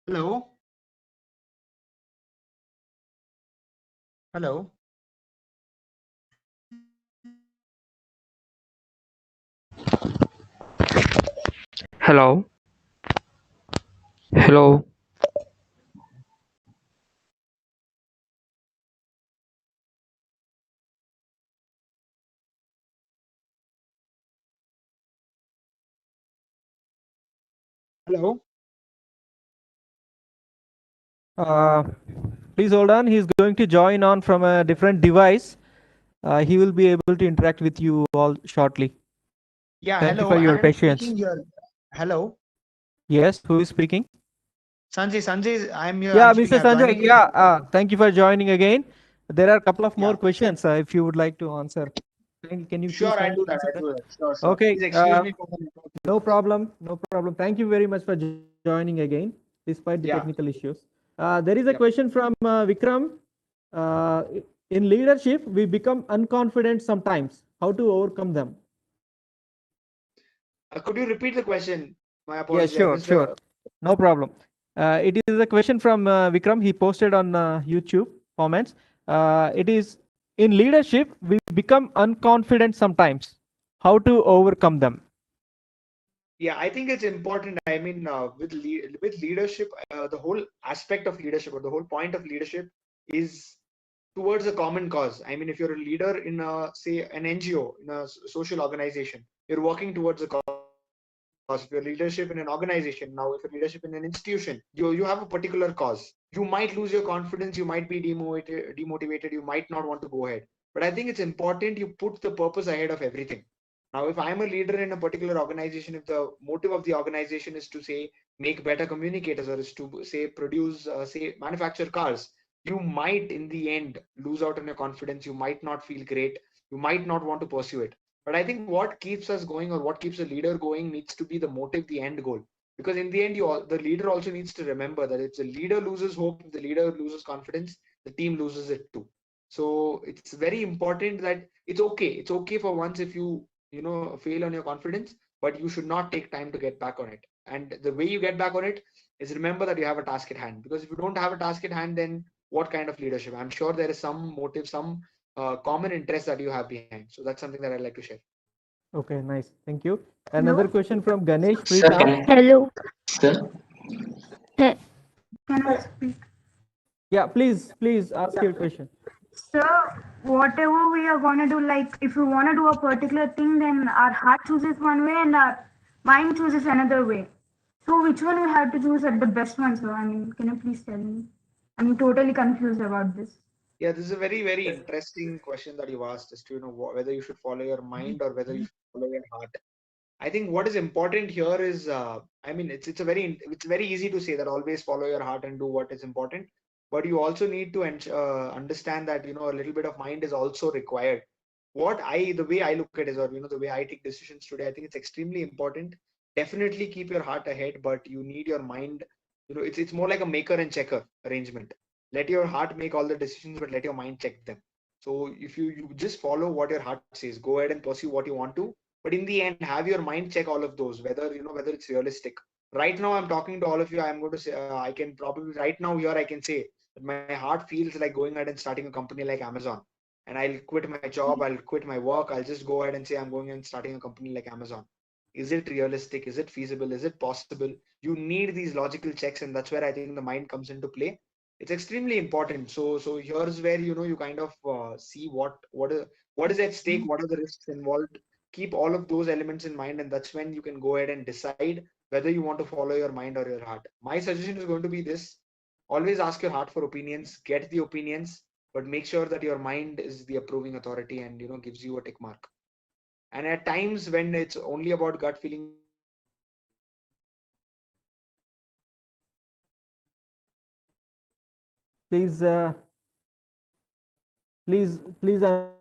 Hello? Hello? Hello. Hello. Hello? Uh, please hold on. He's going to join on from a different device. He will be able to interact with you all shortly. Yeah, Thank you hello. for your I'm patience. speaking here. Hello? Yes, who is speaking? Sanjay, I'm here. Yeah, I'm speaking. Mr. I've joined Sanjay. again. Yeah, thank you for joining again. There are a couple of Yeah. more questions if you would like to answer. Can you please Sure, I'll kindly do that. answer I'll that? do that. Sure. Okay. Please excuse me for the network No issues. problem. No problem. Thank you very much for joining again, despite the Yeah. technical issues. There is a Yep. question from Vikram. Uh, in leadership, we become unconfident sometimes. How to overcome them? Could you repeat the question? My Yeah, apologies. I sure, missed sure. No problem. It is a question from Vikram. He posted on YouTube comments. It is in leadership, we become unconfident sometimes. How to overcome them? Yeah, I think it's important. I mean, with leadership, the whole aspect of leadership or the whole point of leadership is towards a common cause. I mean, if you're a leader in a, say, an NGO, in a social organization, you're working towards a cause. If your leadership in an organization, now if your leadership in an institution, you have a particular cause. You might lose your confidence, you might be demotivated, you might not want to go ahead. But I think it's important you put the purpose ahead of everything. Now, if I'm a leader in a particular organization, if the motive of the organization is to say make better communicators or is to say produce, say manufacture cars, you might in the end lose out on your confidence. You might not feel great. You might not want to pursue it. But I think what keeps us going or what keeps a leader going needs to be the motive, the end goal. Because in the end, the leader also needs to remember that if the leader loses hope, if the leader loses confidence, the team loses it too. So it's very important that it's okay. It's okay for once if you fail on your confidence, but you should not take time to get back on it. And the way you get back on it is remember that you have a task at hand. Because if you don't have a task at hand, then what kind of leadership? I'm sure there is some motive, some common interest that you have behind. So that's something that I'd like to share. Okay, nice. Thank you. Hello? Another question from Ganesh Sir, Pritam. can I? Hello. Sir, Can I speak? Yeah, please ask your question. So, whatever we are gonna do, like if we wanna do a particular thing, then our heart chooses one way and our mind chooses another way. So, which one we have to choose at the best one? So, I mean, can you please tell me? I'm totally confused about this. Yeah, this is a very, very interesting question that you've asked as to whether you should follow your mind or whether you should follow your heart. I think what is important here is, I mean, it's very easy to say that always follow your heart and do what is important, but you also need to understand that a little bit of mind is also required. The way I look at it is, or the way I take decisions today, I think it's extremely important. Definitely keep your heart ahead, but you need your mind. It's more like a maker and checker arrangement. Let your heart make all the decisions, but let your mind check them. So if you just follow what your heart says, go ahead and pursue what you want to, but in the end have your mind check all of those, whether it's realistic. Right now I'm talking to all of you, I'm going to say, I can probably right now here I can say that my heart feels like going ahead and starting a company like Amazon, and I'll quit my job, I'll quit my work, I'll just go ahead and say I'm going and starting a company like Amazon. Is it realistic? Is it feasible? Is it possible? You need these logical checks, and that's where I think the mind comes into play. It's extremely important. So here's where you kind of see what is at stake, what are the risks involved. Keep all of those elements in mind, and that's when you can go ahead and decide whether you want to follow your mind or your heart. My suggestion is going to be this: always ask your heart for opinions, get the opinions, but make sure that your mind is the approving authority and gives you a tick mark. And at times when it's only about gut feeling, you need to go ahead and check your heart as well. Please, please unmute yourself.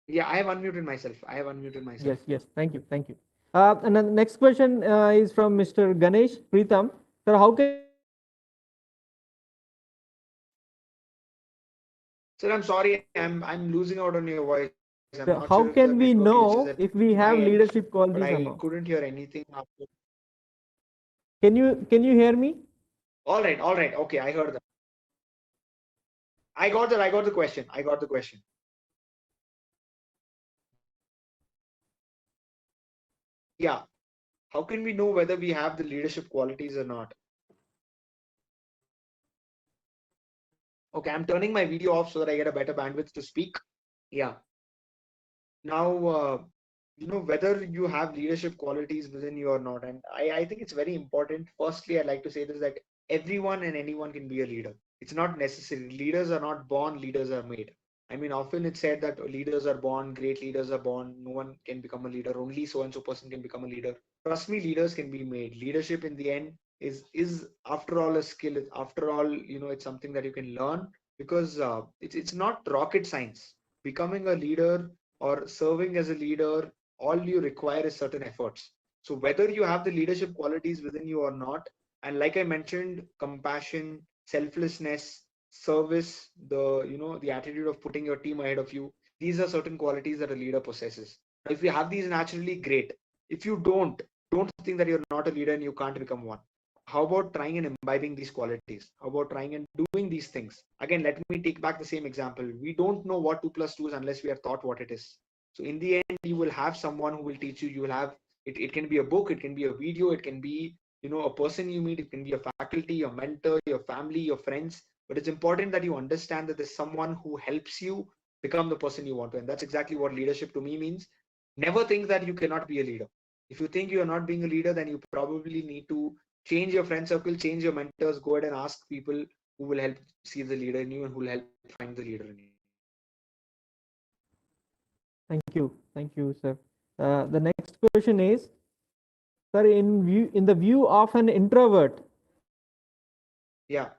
Yeah, I have unmuted myself. Yes, yes. Thank you, thank you. And then the next question is from Mr. Ganesh Pritam. Sir, how can we improve our communication skills? Sir, I'm sorry, I'm losing out on your voice. I'm So not how sure if the can we network glitch is know at if we my have end, leadership but qualities or I not? couldn't hear anything after. Can you hear me? All right. Okay, I heard that. I got that. I got the question. I got the question. Yeah. How can we know whether we have the leadership qualities or not? Okay, I'm turning my video off so that I get a better bandwidth to speak. Yeah. Now, whether you have leadership qualities within you or not. And I think it's very important. Firstly, I'd like to say this that everyone and anyone can be a leader. It's not necessary. Leaders are not born, leaders are made. I mean, often it's said that leaders are born, great leaders are born, no one can become a leader, only so and so person can become a leader. Trust me, leaders can be made. Leadership in the end is after all a skill. After all, it's something that you can learn because it's not rocket science. Becoming a leader or serving as a leader, all you require is certain efforts. So whether you have the leadership qualities within you or not, and like I mentioned, compassion, selflessness, service, the attitude of putting your team ahead of you, these are certain qualities that a leader possesses. Now, if you have these naturally, great. If you don't think that you're not a leader and you can't become one. How about trying and imbibing these qualities? How about trying and doing these things? Again, let me take back the same example. We don't know what 2 plus 2 is unless we are taught what it is. So in the end, you will have someone who will teach you. You will have it can be a book, it can be a video, it can be a person you meet, it can be a faculty, your mentor, your family, your friends. But it's important that you understand that there's someone who helps you become the person you want to. And that's exactly what leadership to me means. Never think that you cannot be a leader. If you think you are not being a leader, then you probably need to change your friend circle, change your mentors, go ahead and ask people who will help see the leader in you and who will help find the leader in you. Thank you, sir. The next question is, sir, in the view of an introvert, Yeah.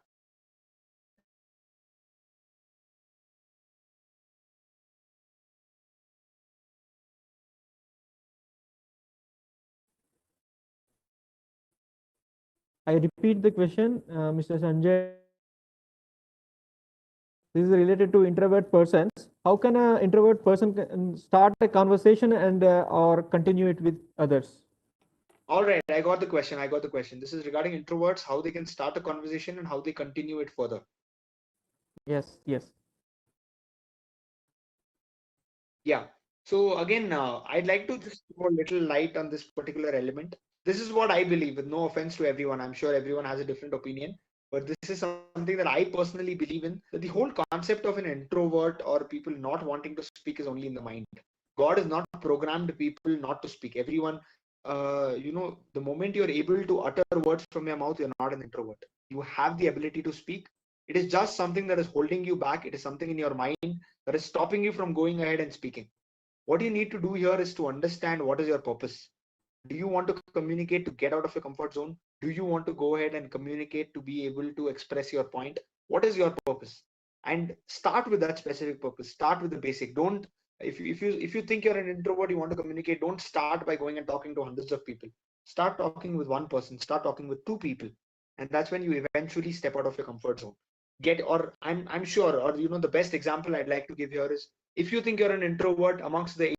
I repeat the question, Mr. Sanjay. This is related to introvert persons. How can an introvert person start a conversation and or continue it with others? All right, I got the question. I got the question. This is regarding introverts, how they can start a conversation and how they continue it further. Yes, yes. Yeah. So again, I'd like to just throw a little light on this particular element. This is what I believe, with no offense to everyone. I'm sure everyone has a different opinion, but this is something that I personally believe in. That the whole concept of an introvert or people not wanting to speak is only in the mind. God is not programmed people not to speak. Everyone, the moment you're able to utter words from your mouth, you're not an introvert. You have the ability to speak. It is just something that is holding you back. It is something in your mind that is stopping you from going ahead and speaking. What you need to do here is to understand what is your purpose. Do you want to communicate to get out of your comfort zone? Do you want to go ahead and communicate to be able to express your point? What is your purpose? And start with that specific purpose. Start with the basic. Don't if you think you're an introvert, you want to communicate, don't start by going and talking to hundreds of people. Start talking with one person, start talking with two people. And that's when you eventually step out of your comfort zone. I'm sure, or the best example I'd like to give here is, if you think you're an introvert, amongst the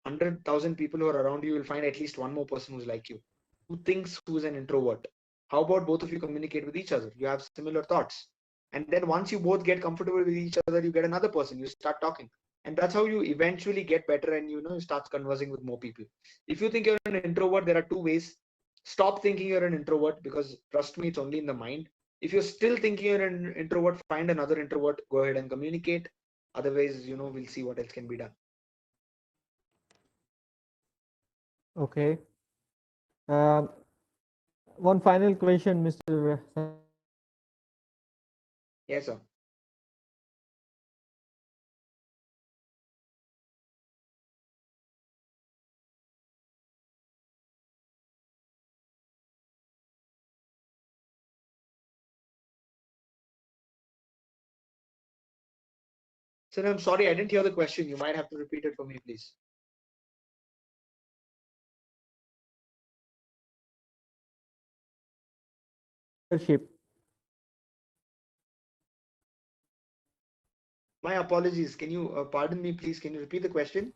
100,000 people who are around you, you'll find at least one more person who's like you, who's an introvert. How about both of you communicate with each other? You have similar thoughts. And then once you both get comfortable with each other, you get another person, you start talking. And that's how you eventually get better and you start conversing with more people. If you think you're an introvert, there are two ways. Stop thinking you're an introvert, because trust me, it's only in the mind. If you're still thinking you're an introvert, find another introvert, go ahead and communicate. Otherwise, we'll see what else can be done. Okay. Um, one final question, Mr. Yes, sir. Sir, I'm sorry, I didn't hear the question. You might have to repeat it for me, please. Leadership. My apologies. Can you pardon me, please? Can you repeat the question?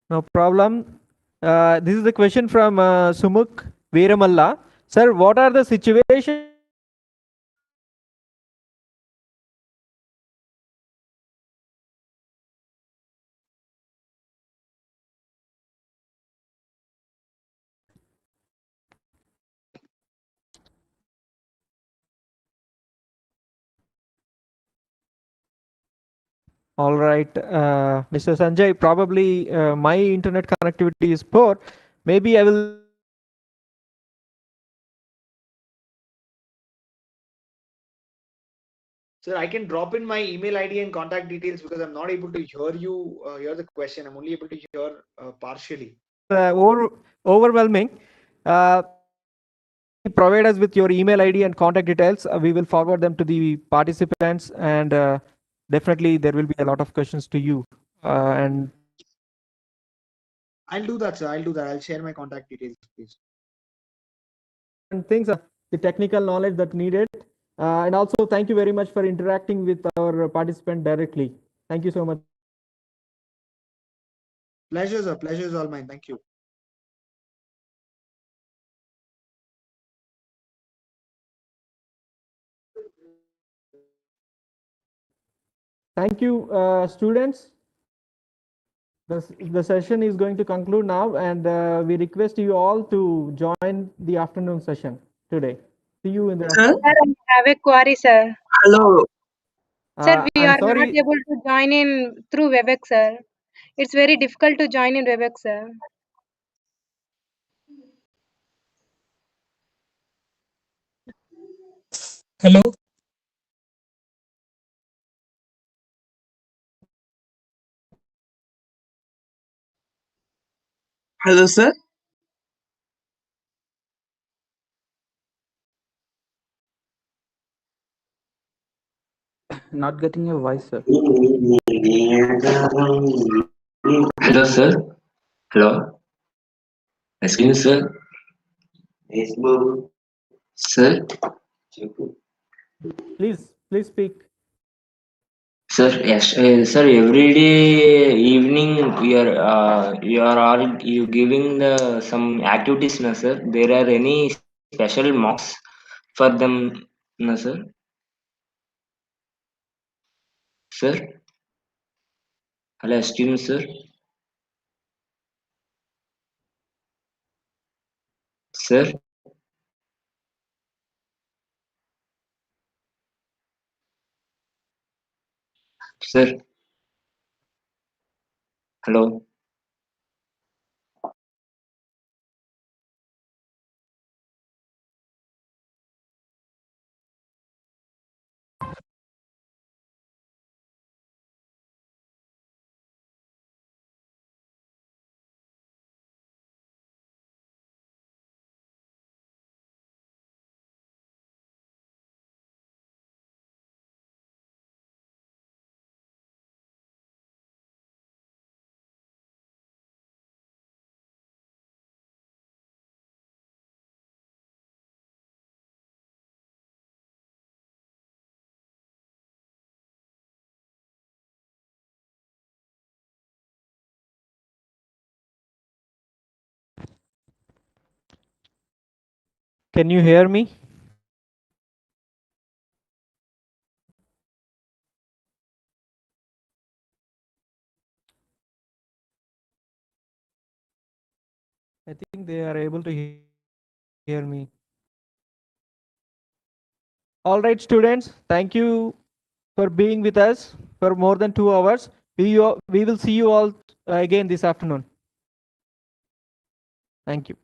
No problem. This is the question from Sumuk Veeramalla. Sir, what are the situations All right, Mr. Sanjay, probably my internet connectivity is poor. Maybe I will. Sir, I can drop in my email ID and contact details because I'm not able to hear you hear the question. I'm only able to hear partially. Overwhelming. Provide us with your email ID and contact details. We will forward them to the participants, and definitely there will be a lot of questions to you. And I'll do that, sir. I'll do that. I'll share my contact details, please. things, the technical knowledge that needed. And also, thank you very much for interacting with our participant directly. Thank you so much. Pleasure, sir. Pleasure is all mine. Thank you. Thank you, students. The session is going to conclude now, and we request you all to join the afternoon session today. See you in the Sir? Sir, I have a query, sir. Hello. Sir, we I'm are not sorry. able to join in through WebEx, sir. It's very difficult to join in WebEx, sir. Hello. Hello, sir. Not getting your voice, sir. Hello, sir. Hello. Excuse me, sir. Sir. Please speak. Sir, yes, sir. Every day evening, you are all you giving the some activities, no, sir. There are any special marks for them, no, sir. Sir, hello, excuse me, sir. Sir, sir. Hello. Can you hear me? I think they are able to hear me. All right, students. Thank you for being with us for more than 2 hours. We will see you all again this afternoon. Thank you.